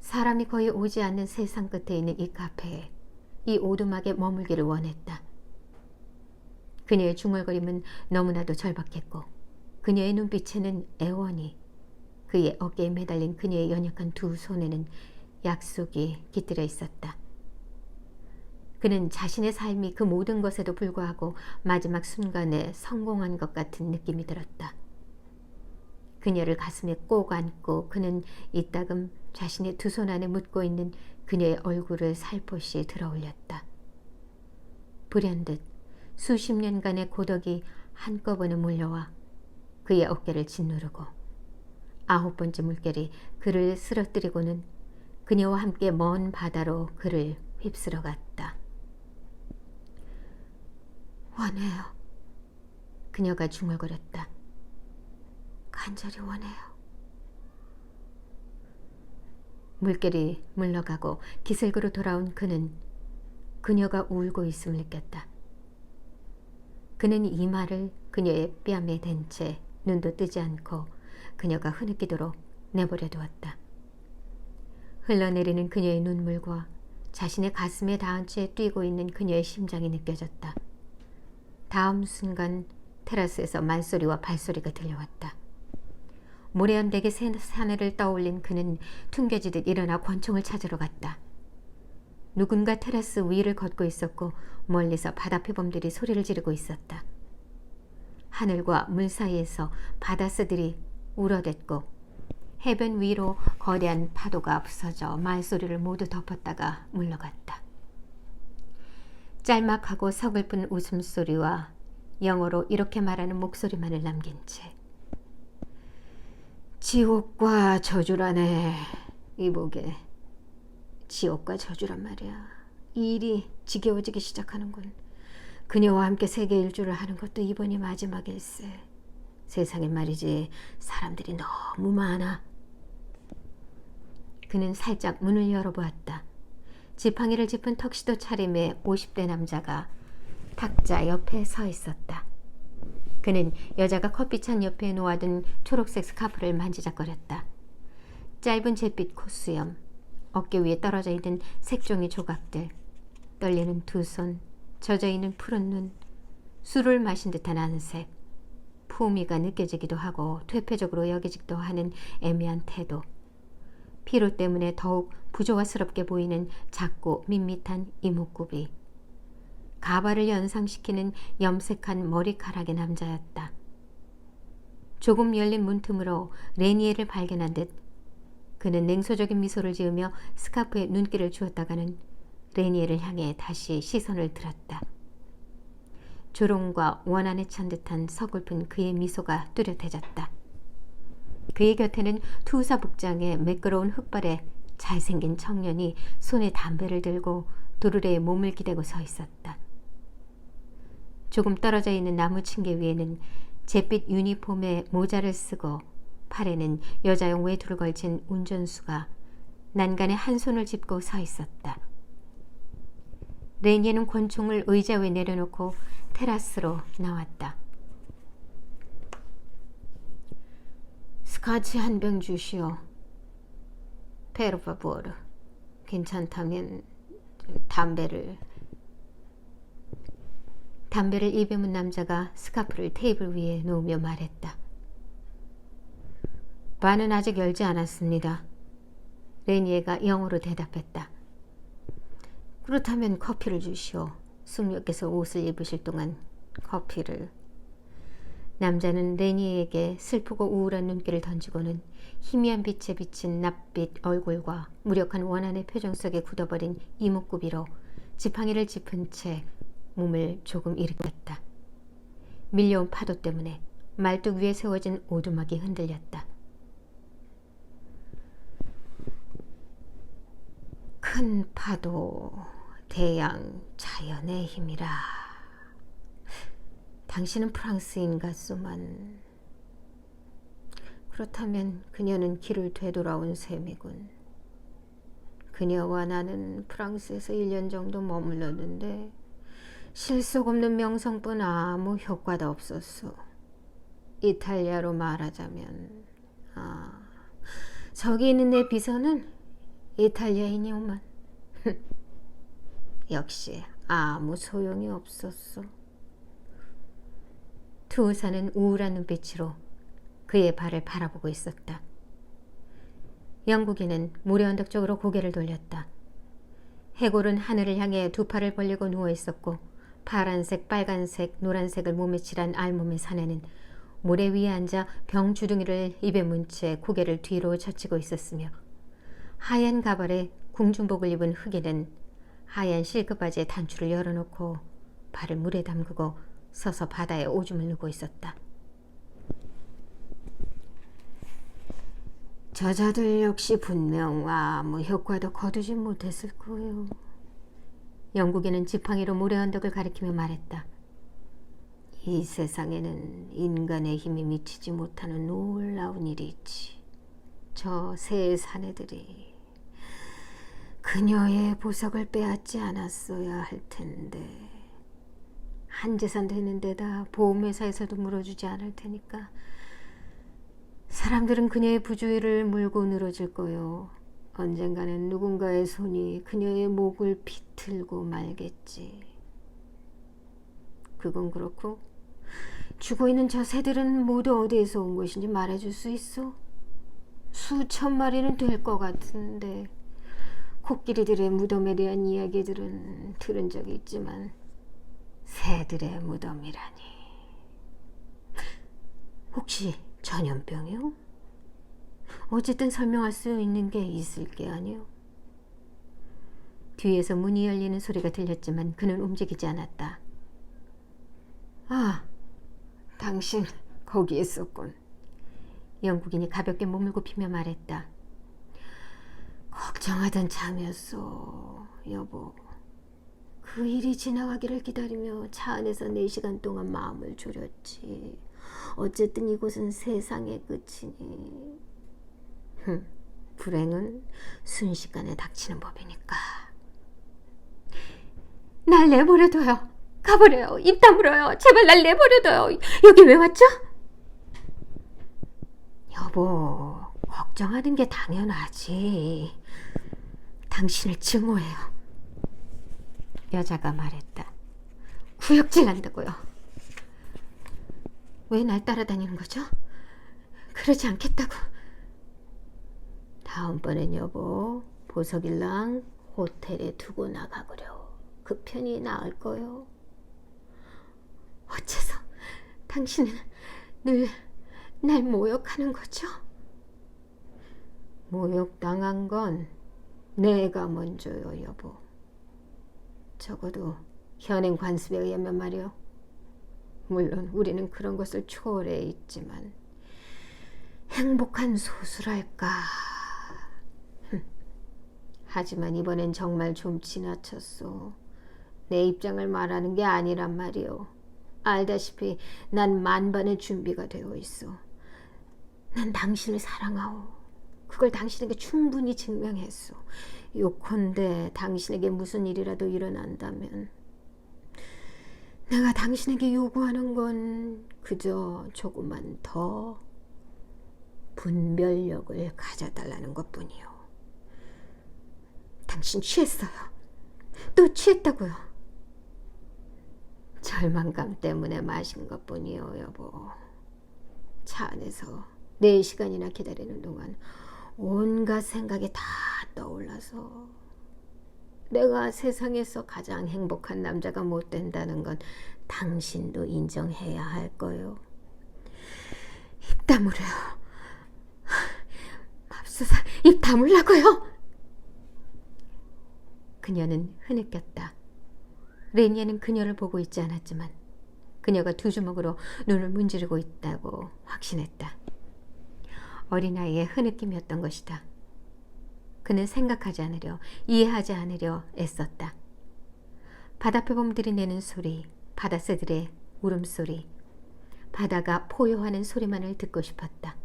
사람이 거의 오지 않는 세상 끝에 있는 이 카페에 이 오두막에 머물기를 원했다. 그녀의 중얼거림은 너무나도 절박했고 그녀의 눈빛에는 애원이, 그의 어깨에 매달린 그녀의 연약한 두 손에는 약속이 깃들여 있었다. 그는 자신의 삶이 그 모든 것에도 불구하고 마지막 순간에 성공한 것 같은 느낌이 들었다. 그녀를 가슴에 꼭 안고 그는 이따금 자신의 두 손 안에 묻고 있는 그녀의 얼굴을 살포시 들어올렸다. 불현듯 수십 년간의 고독이 한꺼번에 몰려와 그의 어깨를 짓누르고 9번째 물결이 그를 쓰러뜨리고는 그녀와 함께 먼 바다로 그를 휩쓸어 갔다. 원해요. 그녀가 중얼거렸다. 간절히 원해요. 물결이 물러가고 기슭으로 돌아온 그는 그녀가 울고 있음을 느꼈다. 그는 이 말을 그녀의 뺨에 댄 채 눈도 뜨지 않고 그녀가 흐느끼도록 내버려 두었다. 흘러내리는 그녀의 눈물과 자신의 가슴에 닿은 채 뛰고 있는 그녀의 심장이 느껴졌다. 다음 순간 테라스에서 말소리와 발소리가 들려왔다. 모래언덕의 사내를 떠올린 그는 퉁겨지듯 일어나 권총을 찾으러 갔다. 누군가 테라스 위를 걷고 있었고 멀리서 바다표범들이 소리를 지르고 있었다. 하늘과 물 사이에서 바다새들이 울어댔고 해변 위로 거대한 파도가 부서져 말소리를 모두 덮었다가 물러갔다. 짤막하고 서글픈 웃음소리와 영어로 이렇게 말하는 목소리만을 남긴 채 지옥과 저주라네. 이보게, 지옥과 저주란 말이야. 이 일이 지겨워지기 시작하는군. 그녀와 함께 세계 일주를 하는 것도 이번이 마지막일세. 세상에 말이지 사람들이 너무 많아. 그는 살짝 문을 열어보았다. 지팡이를 짚은 턱시도 차림의 50대 남자가 탁자 옆에 서 있었다. 그는 여자가 커피찬 옆에 놓아둔 초록색 스카프를 만지작거렸다. 짧은 잿빛 콧수염, 어깨 위에 떨어져 있는 색종이 조각들, 떨리는 두 손, 젖어있는 푸른 눈, 술을 마신 듯한 안색, 품위가 느껴지기도 하고 퇴폐적으로 여기지도 하는 애매한 태도, 피로 때문에 더욱 부조화스럽게 보이는 작고 밋밋한 이목구비, 가발을 연상시키는 염색한 머리카락의 남자였다. 조금 열린 문틈으로 레니에를 발견한 듯 그는 냉소적인 미소를 지으며 스카프에 눈길을 주었다가는 레니에를 향해 다시 시선을 들었다. 조롱과 원한에 찬 듯한 서글픈 그의 미소가 뚜렷해졌다. 그의 곁에는 투사복장의 매끄러운 흑발에 잘생긴 청년이 손에 담배를 들고 도르래에 몸을 기대고 서 있었다. 조금 떨어져 있는 나무 층계 위에는 잿빛 유니폼에 모자를 쓰고 팔에는 여자용 외투를 걸친 운전수가 난간에 한 손을 짚고 서 있었다. 레니에는 권총을 의자 위에 내려놓고 테라스로 나왔다. 스카치 한 병 주시오. 페르파보르. 괜찮다면 담배를 입에 문 남자가 스카프를 테이블 위에 놓으며 말했다. 바는 아직 열지 않았습니다. 레니에가 영어로 대답했다. 그렇다면 커피를 주시오. 숙녀께서 옷을 입으실 동안 커피를. 남자는 레니에에게 슬프고 우울한 눈길을 던지고는 희미한 빛에 비친 낯빛 얼굴과 무력한 원한의 표정 속에 굳어버린 이목구비로 지팡이를 짚은 채 몸을 조금 일으켰다. 밀려온 파도 때문에 말뚝 위에 세워진 오두막이 흔들렸다. 큰 파도, 대양, 자연의 힘이라. 당신은 프랑스인 같소만. 그렇다면 그녀는 길을 되돌아온 셈이군. 그녀와 나는 프랑스에서 1년 정도 머물렀는데 실속 없는 명성뿐 아무 효과도 없었소. 이탈리아로 말하자면 저기 있는 내 비서는 이탈리아인이오만. 역시 아무 소용이 없었어. 투우사는 우울한 눈빛으로 그의 발을 바라보고 있었다. 영국인은 모래 언덕 쪽으로 고개를 돌렸다. 해골은 하늘을 향해 두 팔을 벌리고 누워있었고 파란색, 빨간색, 노란색을 몸에 칠한 알몸의 사내는 모래 위에 앉아 병 주둥이를 입에 문 채 고개를 뒤로 젖히고 있었으며 하얀 가발에 궁중복을 입은 흑인은 하얀 실크 바지에 단추를 열어놓고 발을 물에 담그고 서서 바다에 오줌을 누고 있었다. 저자들 역시 분명 아무 효과도 거두지 못했을 거예요. 영국인은 지팡이로 모래 언덕을 가리키며 말했다. 이 세상에는 인간의 힘이 미치지 못하는 놀라운 일이 있지. 저 세 사내들이 그녀의 보석을 빼앗지 않았어야 할 텐데. 한재산 되는 데다 보험회사에서도 물어주지 않을 테니까 사람들은 그녀의 부주의를 물고 늘어질 거요. 언젠가는 누군가의 손이 그녀의 목을 비틀고 말겠지. 그건 그렇고 죽어있는 저 새들은 모두 어디에서 온 것인지 말해줄 수 있어? 수천 마리는 될 것 같은데. 코끼리들의 무덤에 대한 이야기들은 들은 적이 있지만 새들의 무덤이라니. 혹시 전염병이요? 어쨌든 설명할 수 있는 게 있을 게 아니요. 뒤에서 문이 열리는 소리가 들렸지만 그는 움직이지 않았다. 아, 당신 거기 있었군. 영국인이 가볍게 몸을 굽히며 말했다. 걱정하던 참이었어, 여보. 그 일이 지나가기를 기다리며 차 안에서 4시간 동안 마음을 졸였지. 어쨌든 이곳은 세상의 끝이니. 불행은 순식간에 닥치는 법이니까. 날 내버려둬요. 가버려요. 입 다물어요. 제발 날 내버려둬요. 여기 왜 왔죠? 여보, 걱정하는 게 당연하지. 당신을 증오해요. 여자가 말했다. 구역질 난다고요. 왜 날 따라다니는 거죠? 그러지 않겠다고. 다음번엔 여보, 보석일랑 호텔에 두고 나가거려. 그 편이 나을 거요. 어째서 당신은 늘 날 모욕하는 거죠? 모욕당한 건 내가 먼저요, 여보. 적어도 현행 관습에 의하면 말이요. 물론 우리는 그런 것을 초월해 있지만 행복한 소수랄까. 하지만 이번엔 정말 좀 지나쳤어. 내 입장을 말하는 게 아니란 말이요. 알다시피 난 만반의 준비가 되어 있어. 난 당신을 사랑하오. 그걸 당신에게 충분히 증명했어. 요컨대 당신에게 무슨 일이라도 일어난다면 내가 당신에게 요구하는 건 그저 조금만 더 분별력을 가져달라는 것뿐이요. 당신 취했어요. 또 취했다고요. 절망감 때문에 마신 것뿐이요, 여보. 차 안에서 4시간이나 기다리는 동안 온갖 생각이 다 떠올라서 내가 세상에서 가장 행복한 남자가 못 된다는 건 당신도 인정해야 할 거요. 입 다물어요. 맙소사, 입 다물라고요. 그녀는 흐느꼈다. 레니에는 그녀를 보고 있지 않았지만 그녀가 두 주먹으로 눈을 문지르고 있다고 확신했다. 어린아이의 흐느낌이었던 것이다. 그는 생각하지 않으려, 이해하지 않으려 애썼다. 바다표범들이 내는 소리, 바다새들의 울음소리, 바다가 포효하는 소리만을 듣고 싶었다.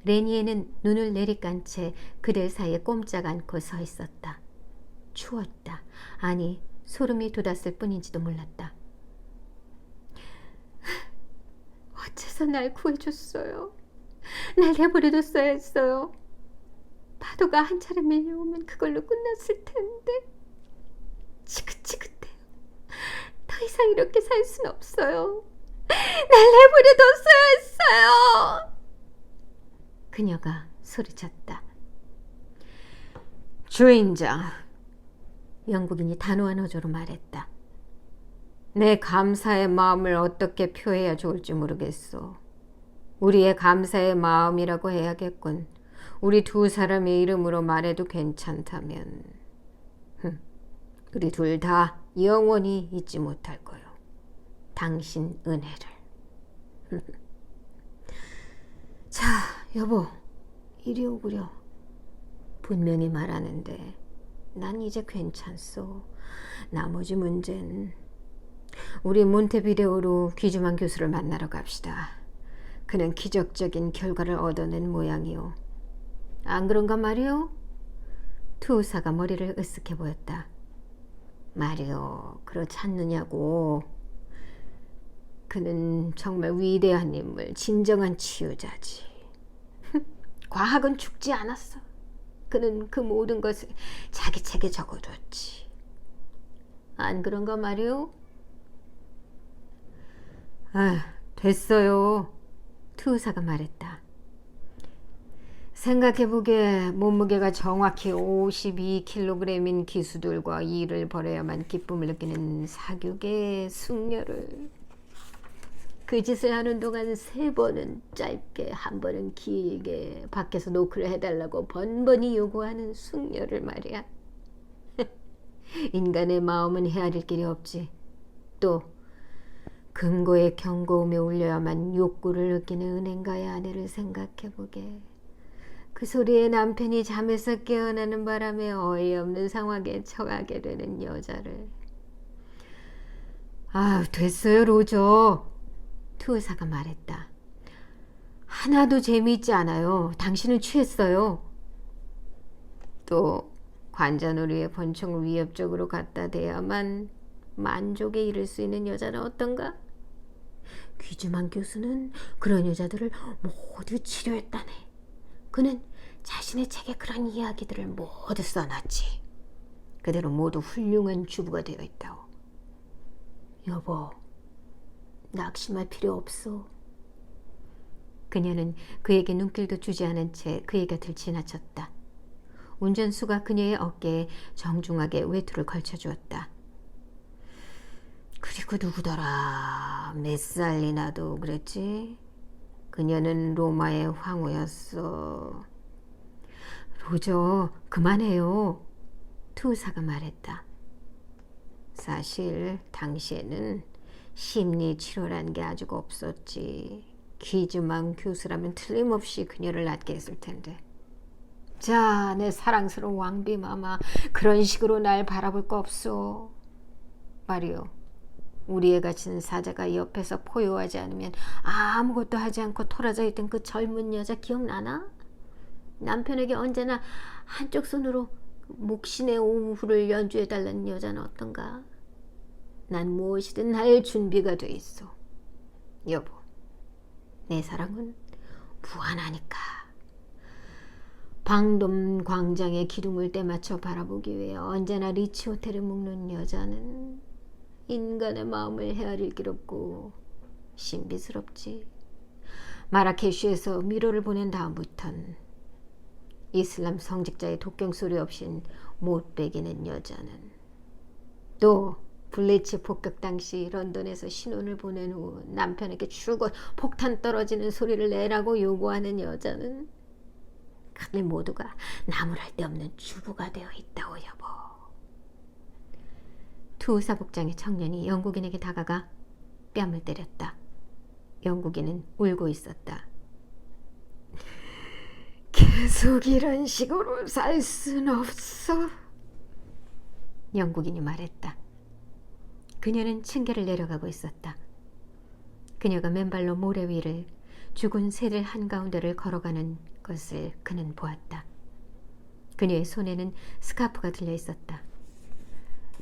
레니에는 눈을 내리깐 채 그들 사이에 꼼짝 않고 서 있었다. 추웠다. 아니, 소름이 돋았을 뿐인지도 몰랐다. 어째서 날 구해줬어요? 날 내버려뒀어야 했어요. 파도가 한 차례 밀려오면 그걸로 끝났을 텐데. 지긋지긋해요. 더 이상 이렇게 살 순 없어요. 날 내버려뒀어야 했어요. 그녀가 소리쳤다. 주인장, 영국인이 단호한 어조로 말했다. 내 감사의 마음을 어떻게 표해야 좋을지 모르겠소. 우리의 감사의 마음이라고 해야겠군. 우리 두 사람의 이름으로 말해도 괜찮다면 우리 둘 다 영원히 잊지 못할 거요. 당신 은혜를. 자, 여보, 이리 오구려. 분명히 말하는데 난 이제 괜찮소. 나머지 문제는 우리 몬테비데오로 귀주만 교수를 만나러 갑시다. 그는 기적적인 결과를 얻어낸 모양이오. 안 그런가 말이오? 투우사가 머리를 으쓱해 보였다. 말이오, 그렇지 않느냐고. 그는 정말 위대한 인물, 진정한 치유자지. 과학은 죽지 않았어. 그는 그 모든 것을 자기 책에 적어뒀지. 안 그런가 말이오? 아, 됐어요. 투우사가 말했다. 생각해보게 몸무게가 정확히 52kg인 기수들과 일을 벌여야만 기쁨을 느끼는 사육의 숙녀를 그 짓을 하는 동안 3번은 짧게, 1번은 길게 밖에서 노크를 해달라고 번번이 요구하는 숙녀를 말이야. 인간의 마음은 헤아릴 길이 없지. 또 금고의 경고음에 울려야만 욕구를 느끼는 은행가의 아내를 생각해보게. 그 소리에 남편이 잠에서 깨어나는 바람에 어이없는 상황에 처하게 되는 여자를. 아, 됐어요, 로저. 투우사가 말했다. 하나도 재미있지 않아요. 당신은 취했어요. 또 관자놀이의 번총을 위협적으로 갖다 대야만 만족에 이를 수 있는 여자는 어떤가? 귀주만 교수는 그런 여자들을 모두 치료했다네. 그는 자신의 책에 그런 이야기들을 모두 써놨지. 그대로 모두 훌륭한 주부가 되어 있다오. 여보, 낙심할 필요 없어. 그녀는 그에게 눈길도 주지 않은 채 그의 곁을 지나쳤다. 운전수가 그녀의 어깨에 정중하게 외투를 걸쳐주었다. 그리고 누구더라? 메살리나도 그랬지? 그녀는 로마의 황후였어. 로저, 그만해요. 투우사가 말했다. 사실 당시에는 심리치료란 게 아직 없었지. 귀주만 교수라면 틀림없이 그녀를 낫게 했을 텐데. 자, 내 사랑스러운 왕비마마, 그런 식으로 날 바라볼 거 없소. 말이요, 우리의 갇힌 사자가 옆에서 포효하지 않으면 아무것도 하지 않고 토라져 있던 그 젊은 여자 기억나나? 남편에게 언제나 한쪽 손으로 목신의 오후를 연주해달라는 여자는 어떤가? 난 무엇이든 할 준비가 돼 있어. 여보, 내 사랑은 무한하니까. 방돔 광장의 기둥을 때맞춰 바라보기 위해 언제나 리치 호텔을 묵는 여자는 인간의 마음을 헤아릴 길 없고 신비스럽지. 마라케슈에서 미로를 보낸 다음부턴 이슬람 성직자의 독경 소리 없인 못 베기는 여자는, 또 블리치 폭격 당시 런던에서 신혼을 보낸 후 남편에게 줄곧 폭탄 떨어지는 소리를 내라고 요구하는 여자는, 그들 모두가 나무랄 데 없는 주부가 되어 있다오. 여보. 투우사 복장의 청년이 영국인에게 다가가 뺨을 때렸다. 영국인은 울고 있었다. 계속 이런 식으로 살 순 없어. 영국인이 말했다. 그녀는 층계를 내려가고 있었다. 그녀가 맨발로 모래 위를 죽은 새들 한가운데를 걸어가는 것을 그는 보았다. 그녀의 손에는 스카프가 들려 있었다.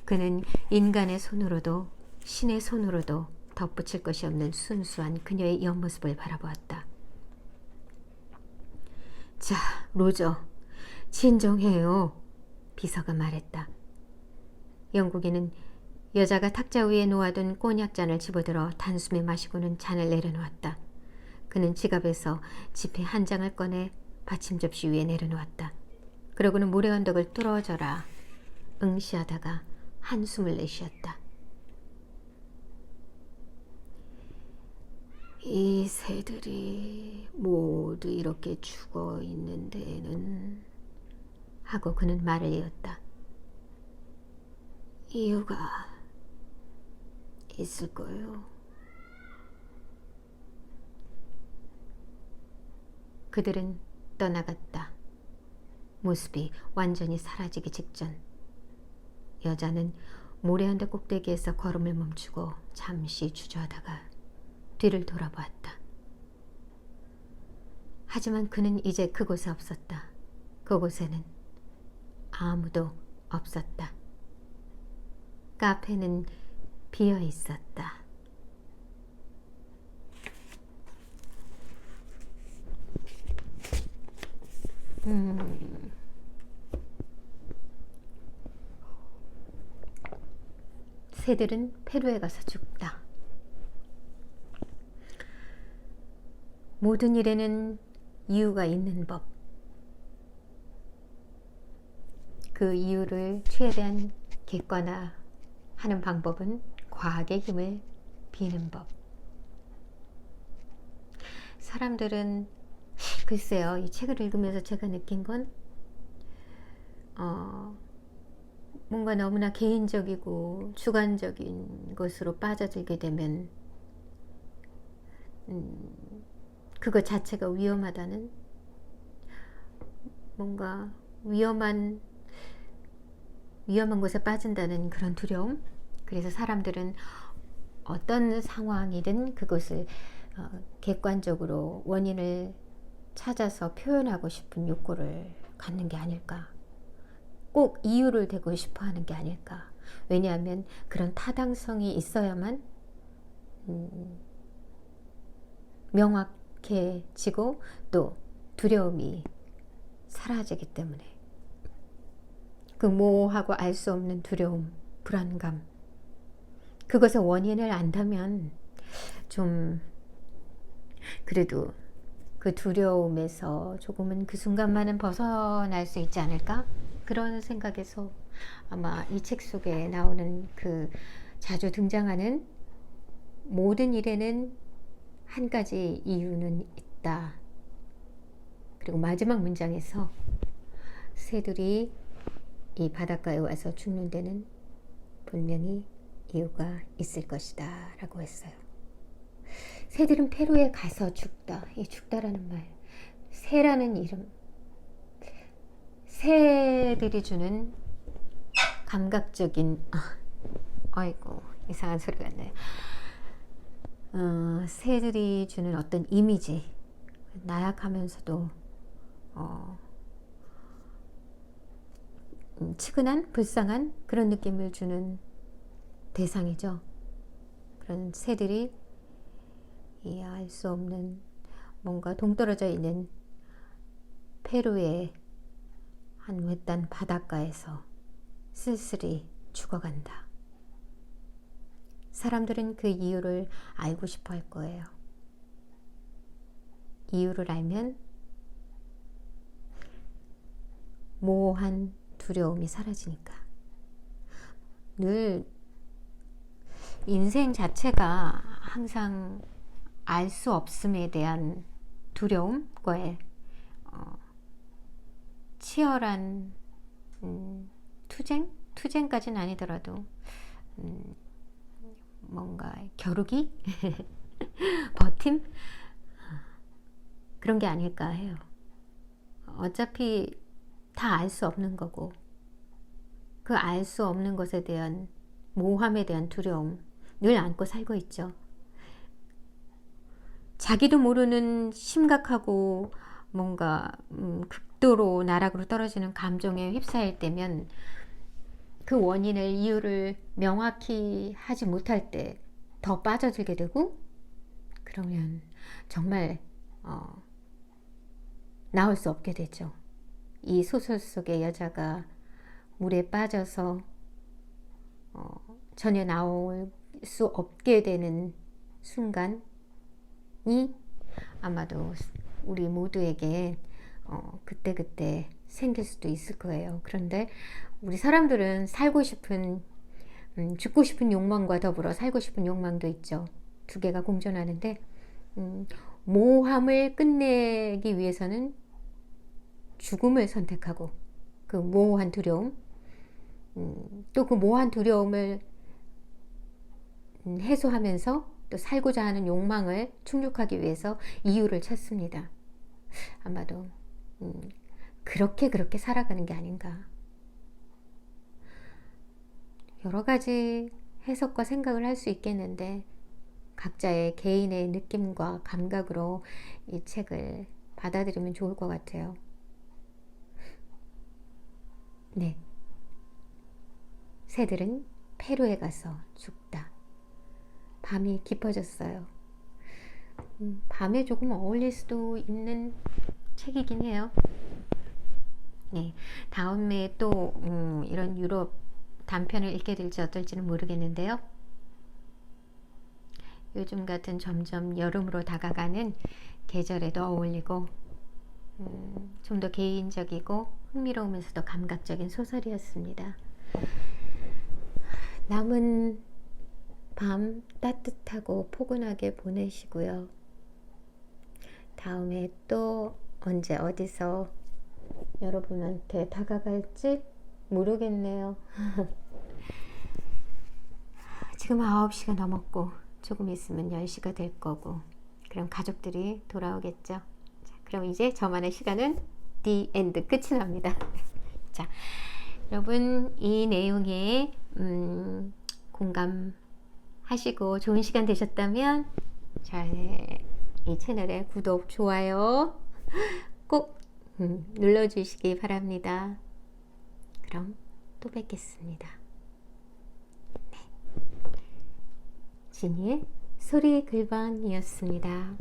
그는 인간의 손으로도 신의 손으로도 덧붙일 것이 없는 순수한 그녀의 옆모습을 바라보았다. 자, 로저, 진정해요. 비서가 말했다. 영국인은 여자가 탁자 위에 놓아둔 꼬냑잔을 집어들어 단숨에 마시고는 잔을 내려놓았다. 그는 지갑에서 지폐 한 장을 꺼내 받침 접시 위에 내려놓았다. 그러고는 모래 언덕을 뚫어져라 응시하다가 한숨을 내쉬었다. 이 새들이 모두 이렇게 죽어 있는 데에는 하고 그는 말을 이었다. 이유가 있을 거예요. 그들은 떠나갔다. 모습이 완전히 사라지기 직전. 여자는 모래 언덕 꼭대기에서 걸음을 멈추고 잠시 주저하다가 뒤를 돌아보았다. 하지만 그는 이제 그곳에 없었다. 그곳에는 아무도 없었다. 카페는 비어 있었다. 새들은 페루에 가서 죽다. 모든 일에는 이유가 있는 법. 그 이유를 최대한 객관화하는 방법은 과학의 힘을 비는 법. 사람들은 글쎄요, 이 책을 읽으면서 제가 느낀 건 뭔가 너무나 개인적이고 주관적인 것으로 빠져들게 되면 그것 자체가 위험하다는, 뭔가 위험한 곳에 빠진다는 그런 두려움. 그래서 사람들은 어떤 상황이든 그것을 객관적으로 원인을 찾아서 표현하고 싶은 욕구를 갖는 게 아닐까. 꼭 이유를 대고 싶어 하는 게 아닐까. 왜냐하면 그런 타당성이 있어야만 명확해지고 또 두려움이 사라지기 때문에. 그 모호하고 알 수 없는 두려움, 불안감, 그것의 원인을 안다면 좀 그래도 그 두려움에서 조금은 그 순간만은 벗어날 수 있지 않을까? 그런 생각에서 아마 이 책 속에 나오는 그 자주 등장하는 모든 일에는 한 가지 이유는 있다. 그리고 마지막 문장에서 새들이 이 바닷가에 와서 죽는 데는 분명히 이유가 있을 것이다 라고 했어요. 새들은 페루에 가서 죽다. 이 죽다라는 말, 새라는 이름, 새들이 주는 감각적인 아이고 이상한 소리가 나요. 새들이 주는 어떤 이미지, 나약하면서도 측은한, 불쌍한 그런 느낌을 주는 대상이죠. 그런 새들이 이 알 수 없는 뭔가 동떨어져 있는 페루의 한 외딴 바닷가에서 쓸쓸히 죽어간다. 사람들은 그 이유를 알고 싶어 할 거예요. 이유를 알면 모호한 두려움이 사라지니까. 늘 인생 자체가 항상 알 수 없음에 대한 두려움과의 치열한 투쟁까지는 아니더라도 뭔가 겨루기? 버팀? 그런 게 아닐까 해요. 어차피 다 알 수 없는 거고, 그 알 수 없는 것에 대한 모호함에 대한 두려움 늘 안고 살고 있죠. 자기도 모르는 심각하고 뭔가 극도로 나락으로 떨어지는 감정에 휩싸일 때면 그 원인을, 이유를 명확히 하지 못할 때 더 빠져들게 되고, 그러면 정말 나올 수 없게 되죠. 이 소설 속의 여자가 물에 빠져서 전혀 나올 수 없게 되는 순간이 아마도 우리 모두에게 그때그때 생길 수도 있을 거예요. 그런데 우리 사람들은 살고 싶은 죽고 싶은 욕망과 더불어 살고 싶은 욕망도 있죠. 두 개가 공존하는데 모함을 끝내기 위해서는 죽음을 선택하고 그 모호한 두려움, 또 그 모호한 두려움을 해소하면서 또 살고자 하는 욕망을 충족하기 위해서 이유를 찾습니다. 아마도 그렇게 살아가는 게 아닌가. 여러 가지 해석과 생각을 할 수 있겠는데 각자의 개인의 느낌과 감각으로 이 책을 받아들이면 좋을 것 같아요. 네. 새들은 페루에 가서 죽다. 밤이 깊어졌어요. 밤에 조금 어울릴 수도 있는 책이긴 해요. 네. 다음에 또 이런 유럽 단편을 읽게 될지 어떨지는 모르겠는데요. 요즘 같은 점점 여름으로 다가가는 계절에도 어울리고 좀 더 개인적이고 흥미로우면서도 감각적인 소설이었습니다. 남은 밤 따뜻하고 포근하게 보내시고요. 다음에 또 언제 어디서 여러분한테 다가갈지 모르겠네요. 지금 9시가 넘었고 조금 있으면 10시가 될 거고 그럼 가족들이 돌아오겠죠. 자, 그럼 이제 저만의 시간은 The End 끝이 납니다. 자, 여러분 이 내용에 공감하시고 좋은 시간 되셨다면 이 채널에 구독, 좋아요 꼭 눌러주시기 바랍니다. 그럼 또 뵙겠습니다. 네. 진이의 소리 글방이었습니다.